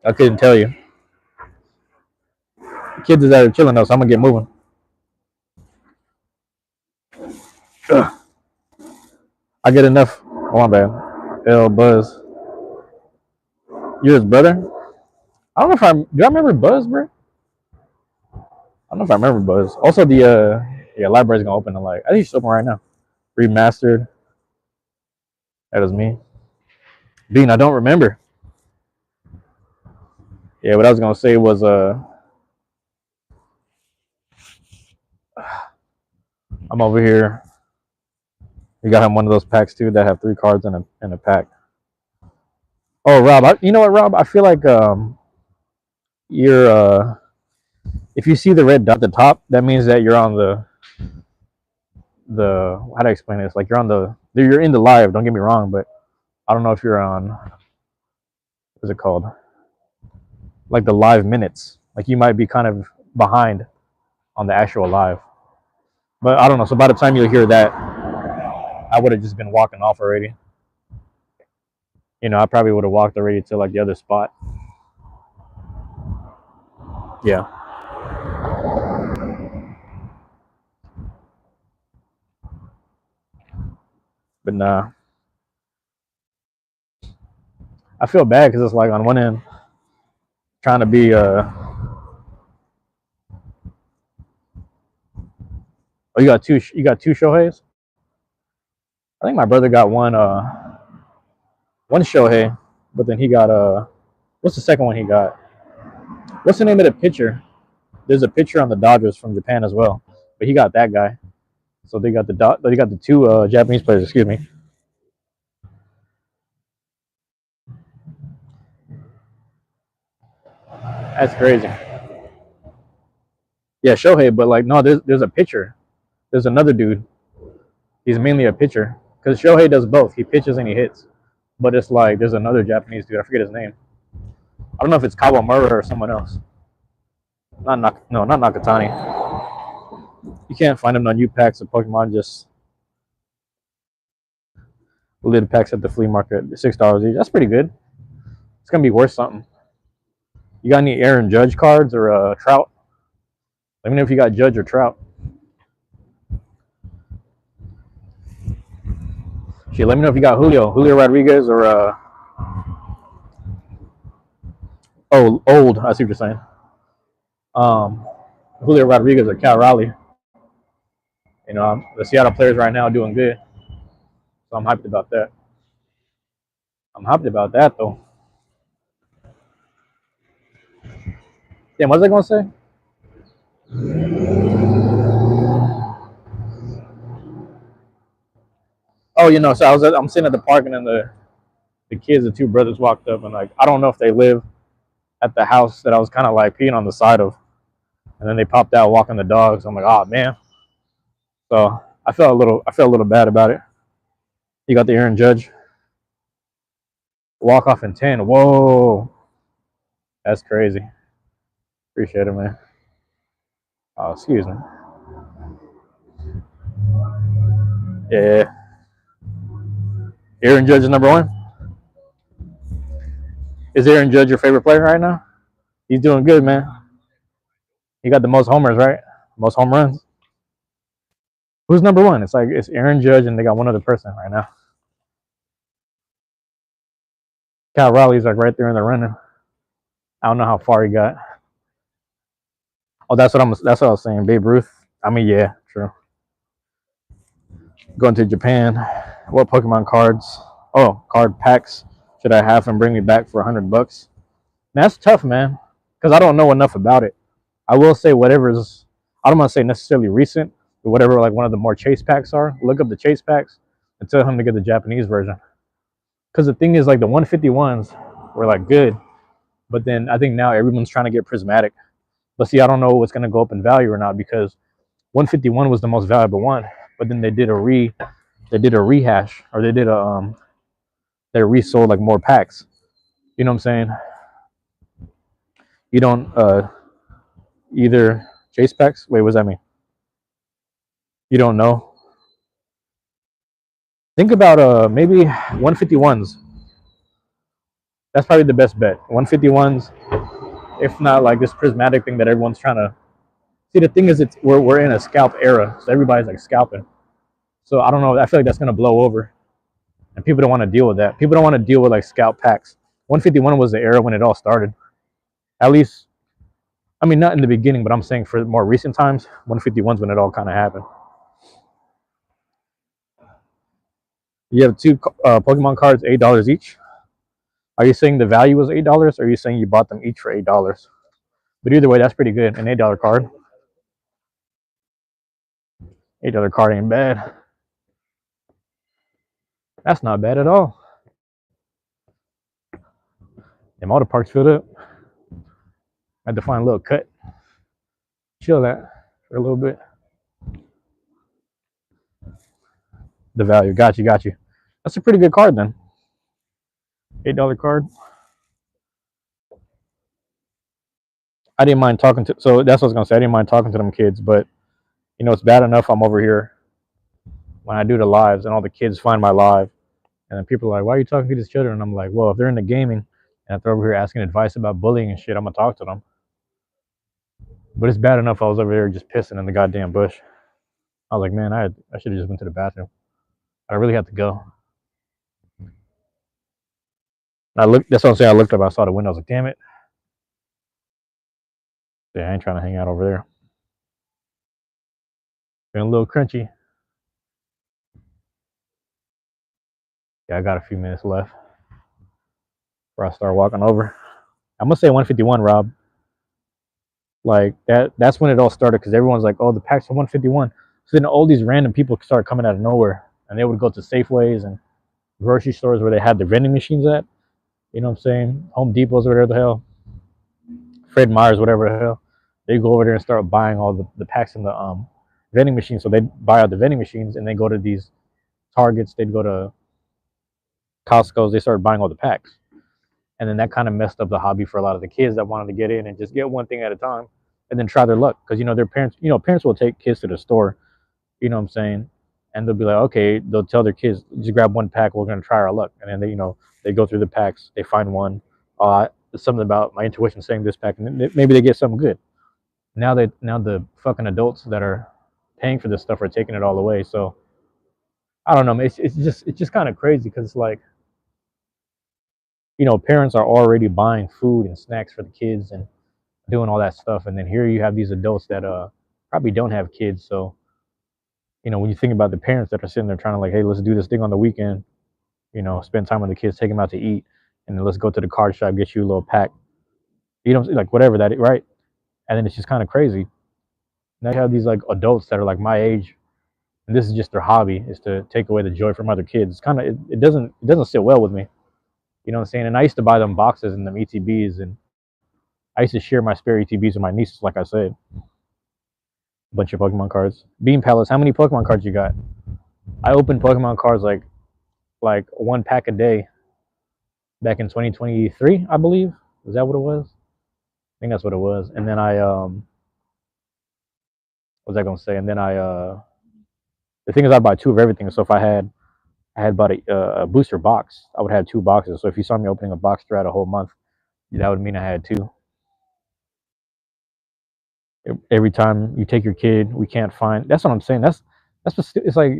I couldn't tell you. The kids is out chilling though, so I'm gonna get moving. Ugh. I get enough. Oh my bad. L Buzz. You're his brother? I don't know if do I remember Buzz, bro? I don't know if I remember Buzz. Also, the library's gonna open in like, I think it's open right now. Remastered. That is me. Bean, I don't remember. Yeah, what I was gonna say was I'm over here. We got him one of those packs too that have 3 cards in a pack. Oh, Rob, you know what, Rob? I feel like you're if you see the red dot at the top, that means that you're on the how do I explain this? Like you're in the live. Don't get me wrong, but I don't know if you're on what's it called? Like the live minutes. Like you might be kind of behind on the actual live. But I don't know. So by the time you'll hear that, I would have just been walking off already. You know, I probably would have walked already to like the other spot. Yeah. But nah. I feel bad because it's like on one end trying to be oh, you got two Shoheis? I think my brother got one Shohei, but then he got what's the second one he got? What's the name of the pitcher? There's a pitcher on the Dodgers from Japan as well, but he got that guy. So they got the two Japanese players. Excuse me. That's crazy. Yeah, Shohei, but like no, there's a pitcher. There's another dude. He's mainly a pitcher because Shohei does both. He pitches and he hits. But it's like there's another Japanese dude. I forget his name. I don't know if it's Kawamura or someone else. Not Nakatani. You can't find them on new packs of Pokemon. Just lid packs at the flea market, $6 each. That's pretty good. It's gonna be worth something. You got any Aaron Judge cards or Trout? Let me know if you got Judge or Trout. Shit, let me know if you got Julio Rodriguez or old. I see what you're saying. Um, Julio Rodriguez or Cal Raleigh. You know, the Seattle players right now are doing good, so I'm hyped about that. I'm hyped about that though. Damn, what was I gonna say? Oh, you know, so I'm sitting at the park and then the kids, the two brothers walked up and like I don't know if they live at the house that I was kind of like peeing on the side of, and then they popped out walking the dogs. I'm like, oh man. So I felt a little bad about it. You got the Aaron Judge walk off in 10. Whoa, that's crazy. Appreciate it, man. Oh, excuse me. Yeah, Aaron Judge is number one. Is Aaron Judge your favorite player right now? He's doing good, man. He got the most homers, right? Most home runs. Who's number one? It's like it's Aaron Judge, and they got one other person right now. Cal Raleigh's like right there in the running. I don't know how far he got. Oh, that's what I was saying. Babe Ruth. I mean, yeah, true. Going to Japan. What Pokemon cards? Oh, card packs should I have and bring me back for $100? Man, that's tough, man. Because I don't know enough about it. I will say whatever's. I don't want to say necessarily recent, but whatever like one of the more chase packs are. Look up the chase packs and tell him to get the Japanese version. Because the thing is, like the 151s were like good, but then I think now everyone's trying to get prismatic. But see, I don't know what's going to go up in value or not because 151 was the most valuable one, but then they did a rehash, or they resold like more packs. You know what I'm saying? You don't either chase packs. Wait, what does that mean? You don't know. Think about maybe 151s. That's probably the best bet. 151s, if not like this prismatic thing that everyone's trying to see. The thing is, we're in a scalp era, so everybody's like scalping. So I don't know. I feel like that's gonna blow over, and people don't want to deal with that. People don't want to deal with like scalp packs. 151 was the era when it all started. At least, I mean, not in the beginning, but I'm saying for more recent times, 151's when it all kind of happened. You have two Pokemon cards, $8 each. Are you saying the value was $8, or are you saying you bought them each for $8? But either way, that's pretty good. An $8 card. $8 card ain't bad. That's not bad at all. Them all the parks filled up. I had to find a little cut. Chill that for a little bit. The value. Got you. That's a pretty good card then. $8 card. I didn't mind talking to. So that's what I was gonna say. I didn't mind talking to them kids, but you know it's bad enough I'm over here when I do the lives and all the kids find my live, and then people are like, "Why are you talking to these children?" And I'm like, "Well, if they're into gaming and if they're over here asking advice about bullying and shit, I'm gonna talk to them." But it's bad enough I was over there just pissing in the goddamn bush. I was like, man, I should have just went to the bathroom. I really had to go. I looked. That's what I'm saying. I looked up. I saw the window. I was like, damn it. Yeah, I ain't trying to hang out over there. Feeling a little crunchy. Yeah, I got a few minutes left before I start walking over. I'm gonna say 151, Rob. Like that's when it all started because everyone's like, oh, the packs are 151. So then all these random people started coming out of nowhere, and they would go to Safeways and grocery stores where they had the vending machines at. You know what I'm saying? Home Depots, whatever the hell. Fred Meyer's, whatever the hell. They go over there and start buying all the packs in the vending machines. So they buy out the vending machines and they go to these Targets. They'd go to Costco's. They started buying all the packs, and then that kind of messed up the hobby for a lot of the kids that wanted to get in and just get one thing at a time, and then try their luck because you know their parents. You know, parents will take kids to the store. You know what I'm saying? And they'll be like, okay, they'll tell their kids, just grab one pack. We're gonna try our luck, and then they go through the packs. They find one. Something about my intuition saying this pack, and maybe they get something good. Now the fucking adults that are paying for this stuff are taking it all away. So I don't know. It's just kind of crazy because it's like parents are already buying food and snacks for the kids and doing all that stuff, and then here you have these adults that probably don't have kids. So when you think about the parents that are sitting there trying to like, hey, let's do this thing on the weekend, spend time with the kids, take them out to eat, and then let's go to the card shop, get you a little pack, like whatever that is, right? And then it's just kind of crazy. Now you have these like adults that are like my age, and this is just their hobby is to take away the joy from other kids. It's kind of it doesn't sit well with me. You know what I'm saying? And I used to buy them boxes and them ETBs, and I used to share my spare ETBs with my nieces, like I said. A bunch of Pokemon cards. Beam Palace, how many Pokemon cards you got? I opened Pokemon cards like one pack a day back in 2023, I believe. Was that what it was? I think that's what it was. And then what was I gonna say? And then the thing is I buy two of everything. So if I had bought a booster box, I would have two boxes. So if you saw me opening a box throughout a whole month, that would mean I had two. Every time you take your kid, we can't find. That's what I'm saying. That's what it's like.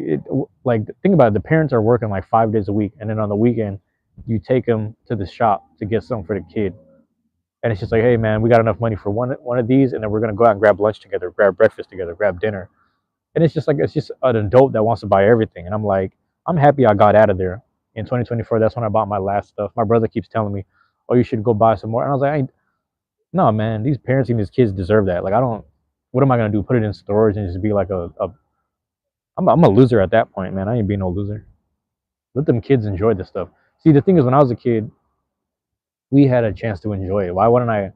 Like think about it. The parents are working like 5 days a week, and then on the weekend, you take them to the shop to get something for the kid, and it's just like, hey man, we got enough money for one of these, and then we're gonna go out and grab lunch together, grab breakfast together, grab dinner, and it's just like it's just an adult that wants to buy everything, and I'm like, I'm happy I got out of there in 2024. That's when I bought my last stuff. My brother keeps telling me, oh, you should go buy some more, and I was like, no, man, these parents and these kids deserve that. Like, I don't. What am I gonna do? Put it in storage and just be like I'm a loser at that point, man. I ain't being no loser. Let them kids enjoy this stuff. See, the thing is, when I was a kid, we had a chance to enjoy it. Why wouldn't I?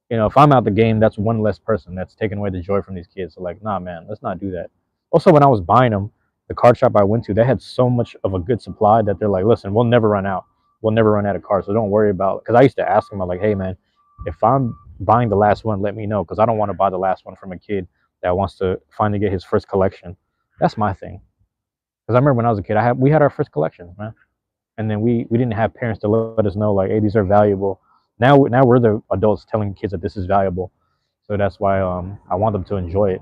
If I'm out the game, that's one less person that's taking away the joy from these kids. So, like, nah, man, let's not do that. Also, when I was buying them, the card shop I went to, they had so much of a good supply that they're like, listen, we'll never run out. We'll never run out of cards. So don't worry about. Because I used to ask them, I'm like, hey, man, if I'm buying the last one, let me know because I don't want to buy the last one from a kid that wants to finally get his first collection. That's my thing. Because I remember when I was a kid, we had our first collections, man, and then we didn't have parents to let us know like, hey, these are valuable. Now we're the adults telling kids that this is valuable, so that's why I want them to enjoy it.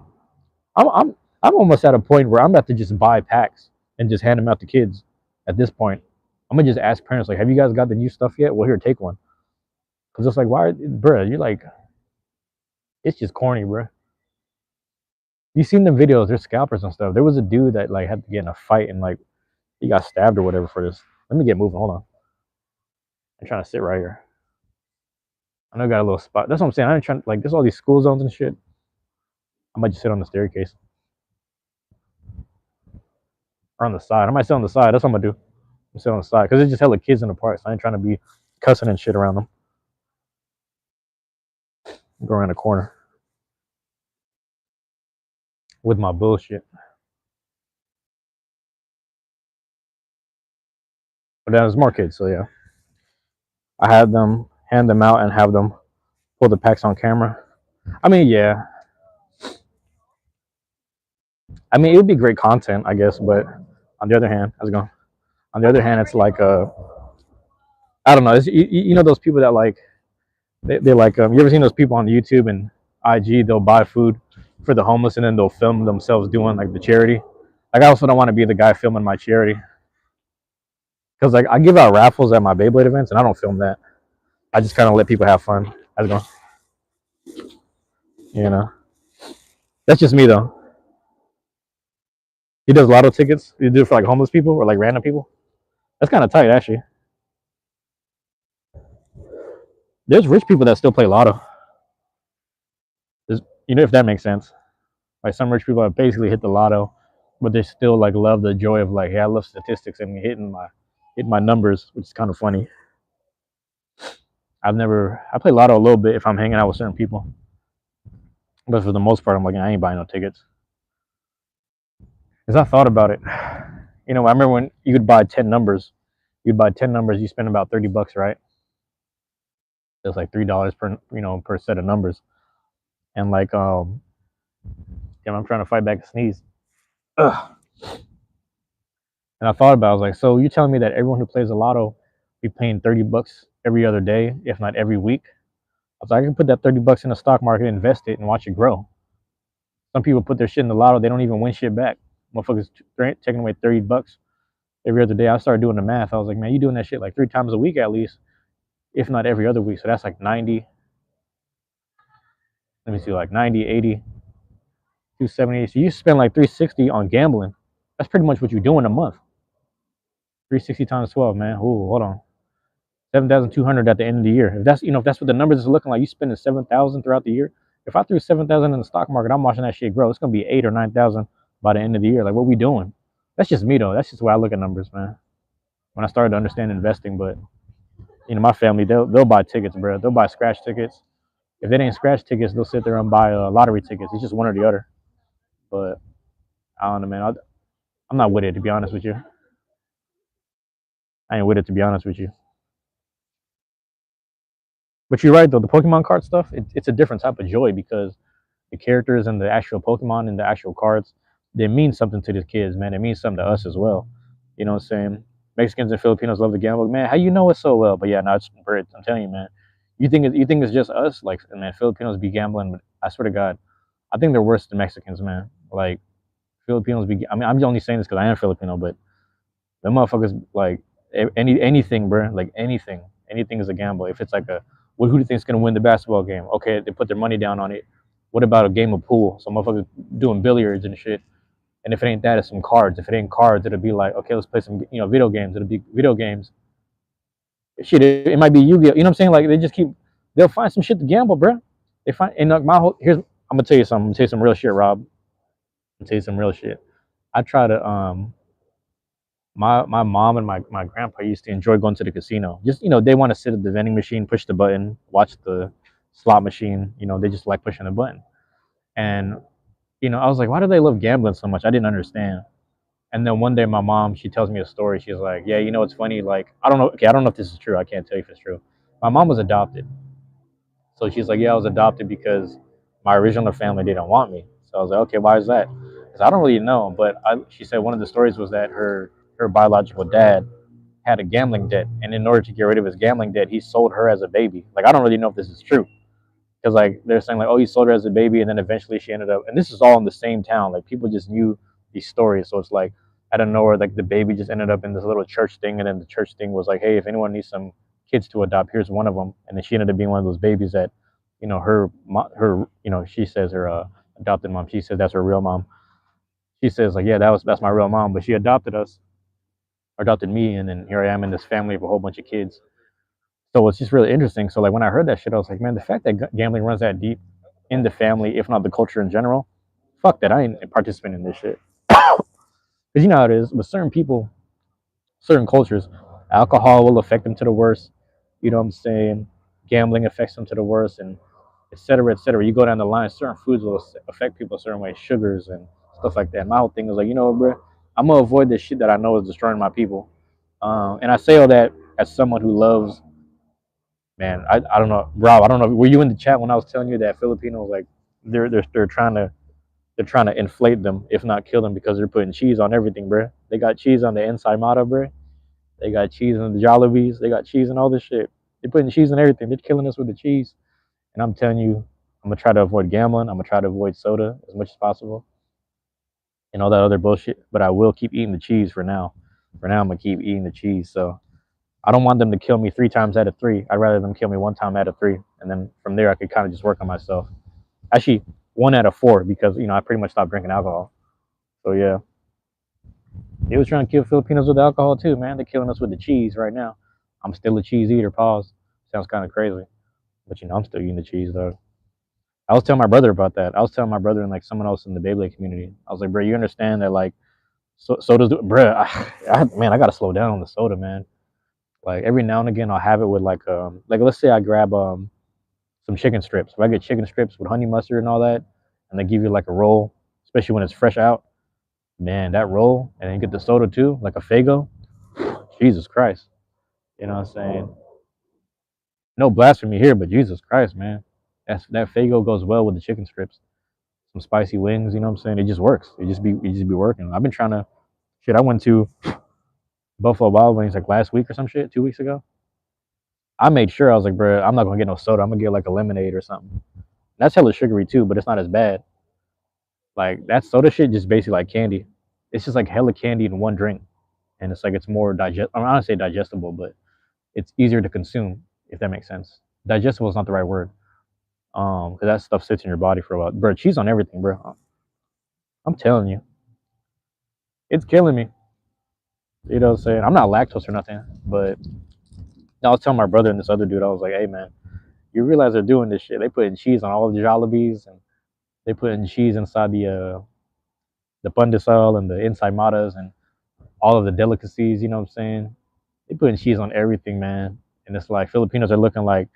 I'm almost at a point where I'm about to just buy packs and just hand them out to kids. At this point, I'm gonna just ask parents like, have you guys got the new stuff yet? Well, here, take one. Because it's like, why, bro? You're like, it's just corny, bro. You seen the videos? There's scalpers and stuff. There was a dude that like had to get in a fight and like he got stabbed or whatever for this. Let me get moving. Hold on. I'm trying to sit right here. I know I got a little spot. That's what I'm saying. I ain't trying like there's all these school zones and shit. I might just sit on the staircase. or on the side. I might sit on the side. That's what I'm gonna do. I'm sit on the side because it's just hella kids in the park. So I ain't trying to be cussing and shit around them. Go around the corner with my bullshit. But then there's more kids, so yeah. I had them hand them out and have them pull the packs on camera. I mean, yeah. I mean, it would be great content, I guess. But on the other hand, how's it going? On the other hand, it's like I don't know. You know those people that like they like you ever seen those people on YouTube and IG? They'll buy food for the homeless and then they'll film themselves doing like the charity. Like I also don't want to be the guy filming my charity because like I give out raffles at my Beyblade events and I don't film that. I just kind of let people have fun. How's it going? You know, that's just me though. He does lotto tickets. You do it for like homeless people or like random people. That's kind of tight actually. There's rich people that still play lotto. There's, you know, if that makes sense. Like some rich people have basically hit the lotto, but they still like love the joy of like, hey, I love statistics and hitting my numbers, which is kind of funny. I play lotto a little bit if I'm hanging out with certain people, but for the most part, I'm like, I ain't buying no tickets. Cause I thought about it. You know, I remember when you could buy 10 numbers. You'd buy 10 numbers, you spend about $30, right? It's like $3 per set of numbers. And like damn, I'm trying to fight back a sneeze. Ugh. And I thought about it, I was like, so you telling me that everyone who plays the lotto be paying $30 every other day, if not every week? I was like, I can put that $30 in the stock market, invest it, and watch it grow. Some people put their shit in the lotto, they don't even win shit back. Motherfuckers taking away $30 every other day. I started doing the math. I was like, man, you doing that shit like 3 times a week at least, if not every other week. So that's like 90. Let me see, like 90, 80, 270. So you spend like 360 on gambling. That's pretty much what you do in a month. 360 times 12, man. Ooh, hold on. 7,200 at the end of the year. If that's what the numbers is looking like, you spending 7,000 throughout the year. If I threw 7,000 in the stock market, I'm watching that shit grow. It's gonna be 8 or 9,000 by the end of the year. Like, what we doing? That's just me though. That's just the way I look at numbers, man. When I started to understand investing, but my family, they'll buy tickets, bro. They'll buy scratch tickets. If they ain't scratch tickets, they'll sit there and buy lottery tickets. It's just one or the other. But I don't know, man. I'm not with it, to be honest with you. I ain't with it, to be honest with you. But you're right though. The Pokemon card stuff, it's a different type of joy because the characters and the actual Pokemon and the actual cards, they mean something to the kids, man. It means something to us as well. You know what I'm saying? Mexicans and Filipinos love the gamble, man. How you know it so well? But yeah, no, it's Brits. I'm telling you, man. You think it's just us? Like, man, Filipinos be gambling, but I swear to God, I think they're worse than Mexicans, man. Like Filipinos be. I mean, I'm only saying this because I am Filipino, but the motherfuckers like anything, bro. Like anything is a gamble. If it's like who do you think is gonna win the basketball game? Okay, they put their money down on it. What about a game of pool? Some motherfuckers doing billiards and shit. And if it ain't that, it's some cards. If it ain't cards, it'll be like, okay, let's play some, video games. It'll be video games. Shit, it might be Yu-Gi-Oh. You know what I'm saying? Like they'll find some shit to gamble, bro. They find, and like I'm gonna tell you something. I'm gonna tell you some real shit, Rob. I'm gonna tell you some real shit. I try to, my mom and my grandpa used to enjoy going to the casino. Just, they want to sit at the vending machine, push the button, watch the slot machine. They just like pushing the button. And I was like, why do they love gambling so much? I didn't understand. And then one day, my mom, she tells me a story. She's like, yeah, it's funny. Like, I don't know. Okay, I don't know if this is true. I can't tell you if it's true. My mom was adopted. So she's like, yeah, I was adopted because my original family didn't want me. So I was like, okay, why is that? Because I don't really know. But she said one of the stories was that her biological dad had a gambling debt. And in order to get rid of his gambling debt, he sold her as a baby. Like, I don't really know if this is true. Because like they're saying like, oh, he sold her as a baby, and then eventually she ended up, and this is all in the same town. Like people just knew these stories, so it's like out of nowhere, like the baby just ended up in this little church thing, and then the church thing was like, hey, if anyone needs some kids to adopt, here's one of them, and then she ended up being one of those babies that, she says her adopted mom, she says that's her real mom. She says like, yeah, that's my real mom, but she adopted us, adopted me, and then here I am in this family of a whole bunch of kids. So it's just really interesting. So like when I heard that shit, I was like, man, the fact that gambling runs that deep in the family, if not the culture in general, fuck that. I ain't participating in this shit. Because you know how it is with certain people, certain cultures, alcohol will affect them to the worst. You know what I'm saying? Gambling affects them to the worst, and et cetera, et cetera. You go down the line, certain foods will affect people a certain way, sugars and stuff like that. My whole thing is like, you know what, bro? I'm gonna avoid this shit that I know is destroying my people. And I say all that as someone who loves, man. I don't know, Rob. I don't know. Were you in the chat when I was telling you that Filipinos like they're trying to inflate them, if not kill them, because they're putting cheese on everything, bro. They got cheese on the ensaymada, bro. They got cheese on the Jollibees. They got cheese and all this shit. They're putting cheese on everything. They're killing us with the cheese. And I'm telling you, I'm gonna try to avoid gambling. I'm gonna try to avoid soda as much as possible and all that other bullshit. But I will keep eating the cheese for now. For now, I'm gonna keep eating the cheese. So I don't want them to kill me 3 times out of 3. I'd rather them kill me 1 time out of 3, and then from there I could kind of just work on myself. Actually, 1 out of 4 because I pretty much stopped drinking alcohol. So yeah, they was trying to kill Filipinos with alcohol too, man. They're killing us with the cheese right now. I'm still a cheese eater. Pause. Sounds kind of crazy, but I'm still eating the cheese though. I was telling my brother about that. I was telling my brother and like someone else in the Beyblade community. I was like, bro, you understand that like sodas, bro? Man, I gotta slow down on the soda, man. Like every now and again, I'll have it with like let's say I grab some chicken strips. If I get chicken strips with honey mustard and all that, and they give you like a roll, especially when it's fresh out, man, that roll, and then you get the soda too, like a Fago. Jesus Christ, you know what I'm saying? No blasphemy here, but Jesus Christ, man, that Fago goes well with the chicken strips. Some spicy wings, you know what I'm saying? It just works. It just be working. I've been trying to shit. I went to Buffalo Wild Wings like last week or some shit, 2 weeks ago. I made sure I was like, bro, I'm not gonna get no soda. I'm gonna get like a lemonade or something. That's hella sugary too, but it's not as bad. Like that soda shit just basically like candy. It's just like hella candy in one drink, and it's like it's more digest. I'm not gonna say digestible, but it's easier to consume if that makes sense. Digestible is not the right word. Because that stuff sits in your body for a while. Bro, cheese on everything, bro. I'm telling you, it's killing me. You know what I'm saying? I'm not lactose or nothing, but I was telling my brother and this other dude, I was like, hey man, you realize they're doing this shit. They putting cheese on all of the Jollibees, and they putting cheese inside the pandesal and the inside matas and all of the delicacies, you know what I'm saying? They putting cheese on everything, man. And it's like Filipinos are looking like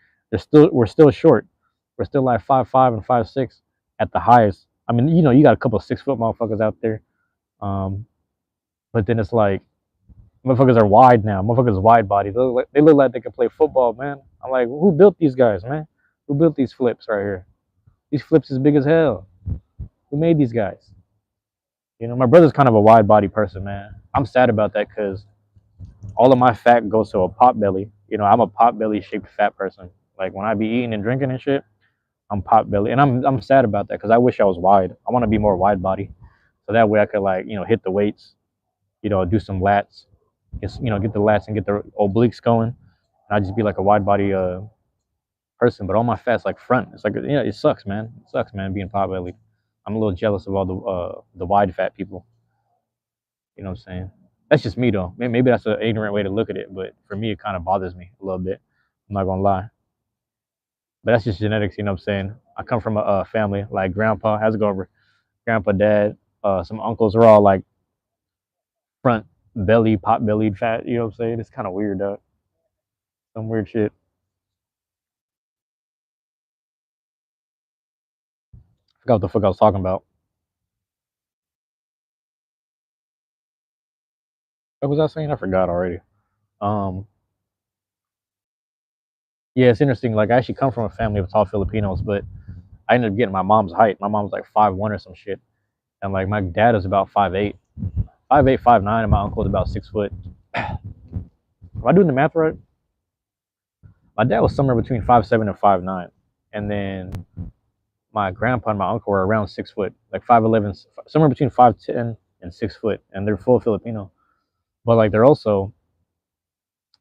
we're still short. We're still like 5'5" and 5'6" at the highest. I mean, you got a couple of 6 foot motherfuckers out there. Um, but then it's like motherfuckers are wide now. Motherfuckers wide body. They look like they can play football, man. I'm like, who built these guys, man? Who built these flips right here? These flips is big as hell. Who made these guys? My brother's kind of a wide body person, man. I'm sad about that because all of my fat goes to a pot belly. I'm a pot belly shaped fat person. Like when I be eating and drinking and shit, I'm pot belly, and I'm sad about that because I wish I was wide. I want to be more wide body, so that way I could like hit the weights, do some lats, get the lats and get the obliques going, and I just be like a wide body person. But all my fat's like front. It's like it sucks, man. It sucks, man, being pot belly. I'm a little jealous of all the wide fat people. You know what I'm saying? That's just me though. Maybe that's an ignorant way to look at it, but for me, it kind of bothers me a little bit. I'm not gonna lie. But that's just genetics, you know what I'm saying? I come from a family like grandpa, how's it going, grandpa, dad, some uncles are all like front belly, pot bellied fat, you know what I'm saying? It's kind of weird, though. Some weird shit. I forgot what the fuck I was talking about. What was I saying? I forgot already. Um, yeah, it's interesting. Like, I actually come from a family of tall Filipinos, but I ended up getting my mom's height. My mom's like 5'1" or some shit. And like, my dad is about 5'8", 5'8", 5'9", and my uncle's about 6 foot. Am I doing the math right? My dad was somewhere between 5'7" and 5'9", and then my grandpa and my uncle were around 6 foot, like 5'11", somewhere between 5'10" and 6 foot, and they're full Filipino. But like they're also,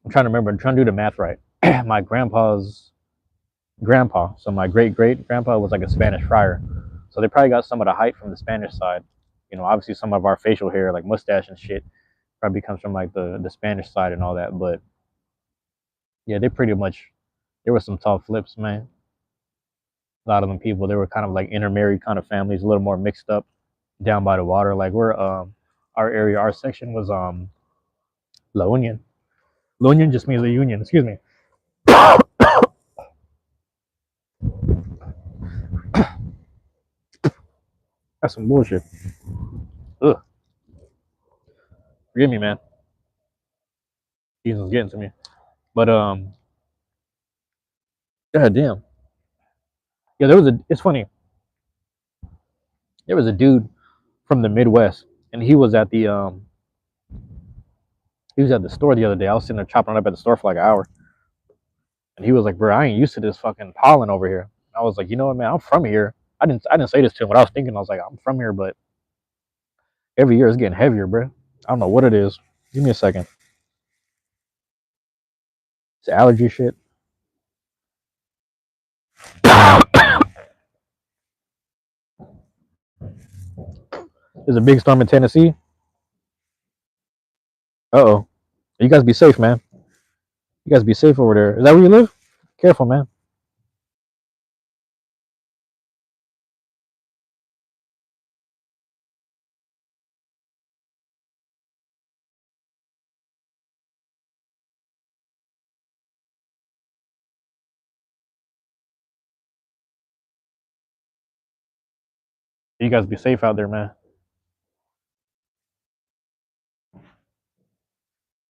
I'm trying to remember, I'm trying to do the math right. My grandpa's grandpa, so my great great grandpa was like a Spanish friar, so they probably got some of the height from the Spanish side. Obviously some of our facial hair, like mustache and shit, probably comes from like the Spanish side and all that. But yeah, they pretty much, there were some tall flips, man. A lot of them people, they were kind of like intermarried kind of families, a little more mixed up down by the water. Like we're our area, our section was La Union. La Union just means the union. Excuse me. That's some bullshit. Ugh. Forgive me, man. Jesus getting to me. But god damn. Yeah, there was a. It's funny. There was a dude from the Midwest, and he was at the store the other day. I was sitting there chopping it up at the store for like an hour, and he was like, "Bro, I ain't used to this fucking pollen over here." And I was like, "You know what, man? I'm from here." I didn't say this to him, but I was thinking, I was like, "I'm from here, but every year it's getting heavier, bro. I don't know what it is. Give me a second. It's allergy shit." There's a big storm in Tennessee. Uh-oh. You guys be safe, man. You guys be safe over there. Is that where you live? Careful, man. You guys be safe out there, man.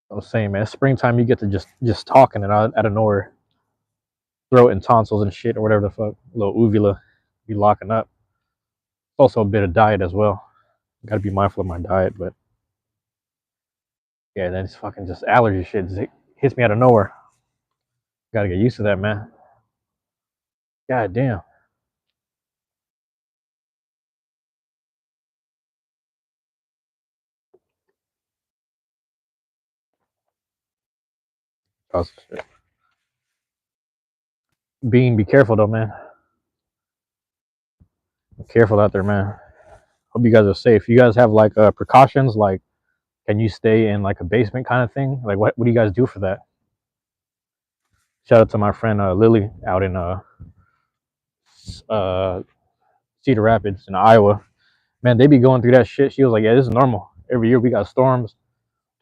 I was saying, man, springtime you get to just talking and out of nowhere, throat and tonsils and shit or whatever the fuck, a little uvula, be locking up. Also a bit of diet as well. Got to be mindful of my diet, but yeah, then it's fucking just allergy shit. It hits me out of nowhere. Got to get used to that, man. God damn. Bean, be careful though, man. Be careful out there, man. Hope you guys are safe. You guys have like precautions, like can you stay in like a basement kind of thing? Like what do you guys do for that? Shout out to my friend Lily out in uh, Cedar Rapids in Iowa. Man, they be going through that shit. She was like, "Yeah, this is normal. Every year we got storms,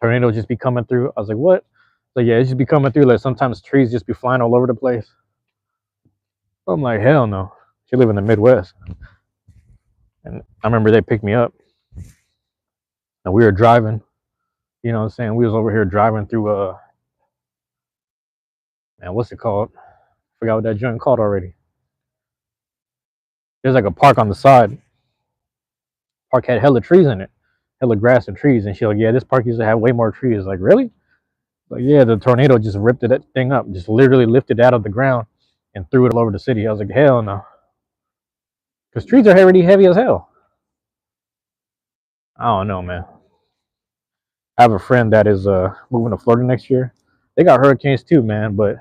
tornadoes just be coming through." I was like, "What?" So yeah, it just be coming through. Like sometimes trees just be flying all over the place. I'm like, hell no. She live in the Midwest, and I remember they picked me up, and we were driving. You know what I'm saying? We was over here driving through man, what's it called? Forgot what that joint called already. There's like a park on the side. Park had hella trees in it, hella grass and trees. And she like, yeah, this park used to have way more trees. Like, really? Like, yeah, the tornado just ripped that thing up, just literally lifted it out of the ground and threw it all over the city. I was like, hell no. Because trees are already heavy as hell. I don't know, man. I have a friend that is moving to Florida next year. They got hurricanes too, man, but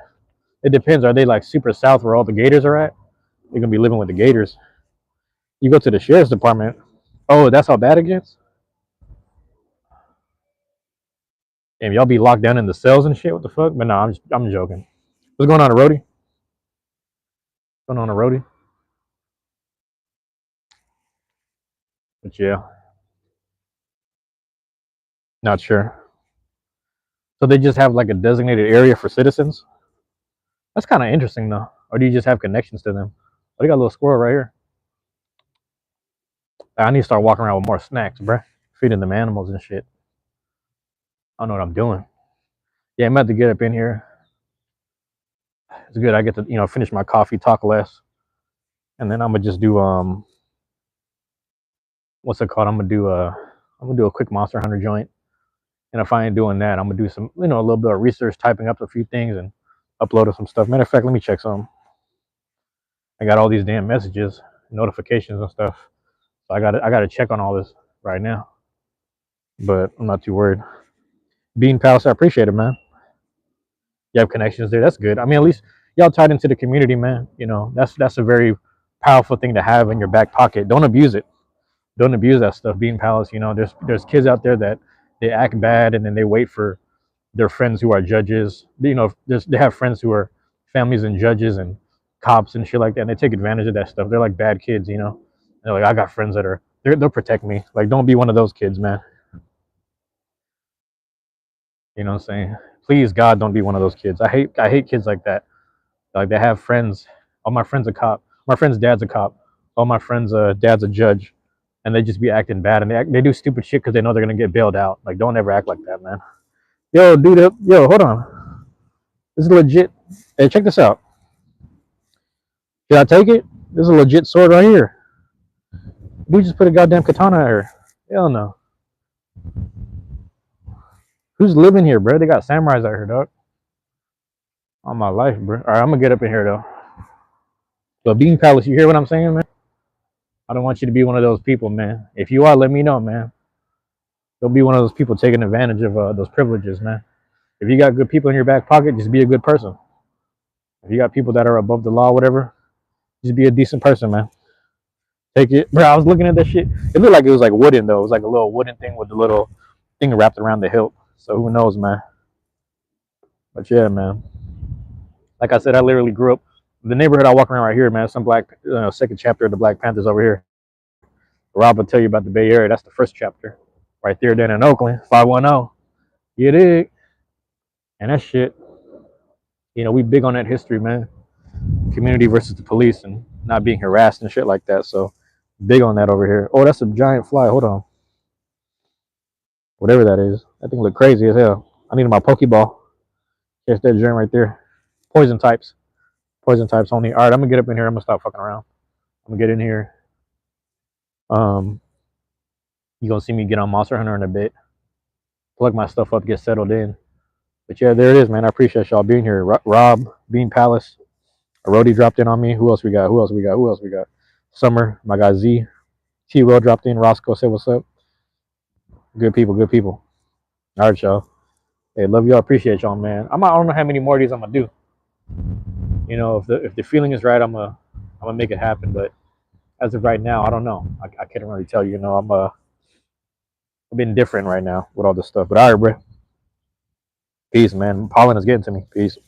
it depends. Are they like super south where all the gators are at? They're gonna be living with the gators. You go to the sheriff's department. Oh, that's how bad it gets? And y'all be locked down in the cells and shit. What the fuck? But no, I'm joking. What's going on, a roadie? What's going on, a roadie? But yeah, not sure. So they just have like a designated area for citizens. That's kind of interesting though. Or do you just have connections to them? Oh, they got a little squirrel right here. I need to start walking around with more snacks, bruh. Feeding them animals and shit. I don't know what I'm doing. Yeah, I'm about to get up in here. It's good. I get to finish my coffee, talk less, and then I'm gonna just do what's it called? I'm gonna do a quick Monster Hunter joint. And if I ain't doing that, I'm gonna do some a little bit of research, typing up a few things and uploading some stuff. Matter of fact, let me check some. I got all these damn messages, notifications and stuff. So I gotta check on all this right now. But I'm not too worried. Bean Palace, I appreciate it, man. You have connections there. That's good. I mean, at least y'all tied into the community, man. That's a very powerful thing to have in your back pocket. Don't abuse it. Don't abuse that stuff. Bean Palace, there's kids out there that they act bad and then they wait for their friends who are judges. They have friends who are families and judges and cops and shit like that, and they take advantage of that stuff. They're like bad kids. They're like, I got friends that they'll protect me. Like, don't be one of those kids, man. You know what I'm saying? Please God, don't be one of those kids. I hate kids like that. Like they have friends. All my friends a cop. My friend's dad's a cop. All my friends' dad's a judge, and they just be acting bad, and they do stupid shit because they know they're gonna get bailed out. Like don't ever act like that, man. Yo, dude, yo, hold on. This is legit. Hey, check this out. Should I take it? This is a legit sword right here. We just put a goddamn katana at her. Hell no. Who's living here, bro? They got samurais out here, dog. On my life, bro. All right, I'm gonna get up in here though. But Bean Palace, you hear what I'm saying, man? I don't want you to be one of those people, man. If you are, let me know, man. Don't be one of those people taking advantage of those privileges, man. If you got good people in your back pocket, just be a good person. If you got people that are above the law, whatever, just be a decent person, man. Take it, bro. I was looking at that shit. It looked like it was like wooden though. It was like a little wooden thing with the little thing wrapped around the hilt. So who knows, man? But yeah, man. Like I said, I literally grew up. The neighborhood I walk around right here, man. Some black second chapter of the Black Panthers over here. Rob will tell you about the Bay Area. That's the first chapter, right there. Then in Oakland, 510. You dig? And that shit. You know, we big on that history, man. Community versus the police and not being harassed and shit like that. So big on that over here. Oh, that's a giant fly. Hold on. Whatever that is. That thing look crazy as hell. I need my Pokeball. Catch that germ right there. Poison types. Poison types only. All right, I'm gonna get up in here. I'm gonna stop fucking around. I'm gonna get in here. You gonna see me get on Monster Hunter in a bit. Plug my stuff up, get settled in. But yeah, there it is, man. I appreciate y'all being here. Rob, Bean Palace, Rody dropped in on me. Who else we got? Who else we got? Who else we got? Summer, my guy Z. T Will dropped in. Roscoe said what's up. Good people, good people. All right, y'all. Hey, love y'all. Appreciate y'all, man. I don't know how many more of these I'm gonna do. You know, if the feeling is right, I'm gonna make it happen. But as of right now, I don't know. I can't really tell you. You know, I've been different right now with all this stuff. But all right, bro. Peace, man. Pollen is getting to me. Peace.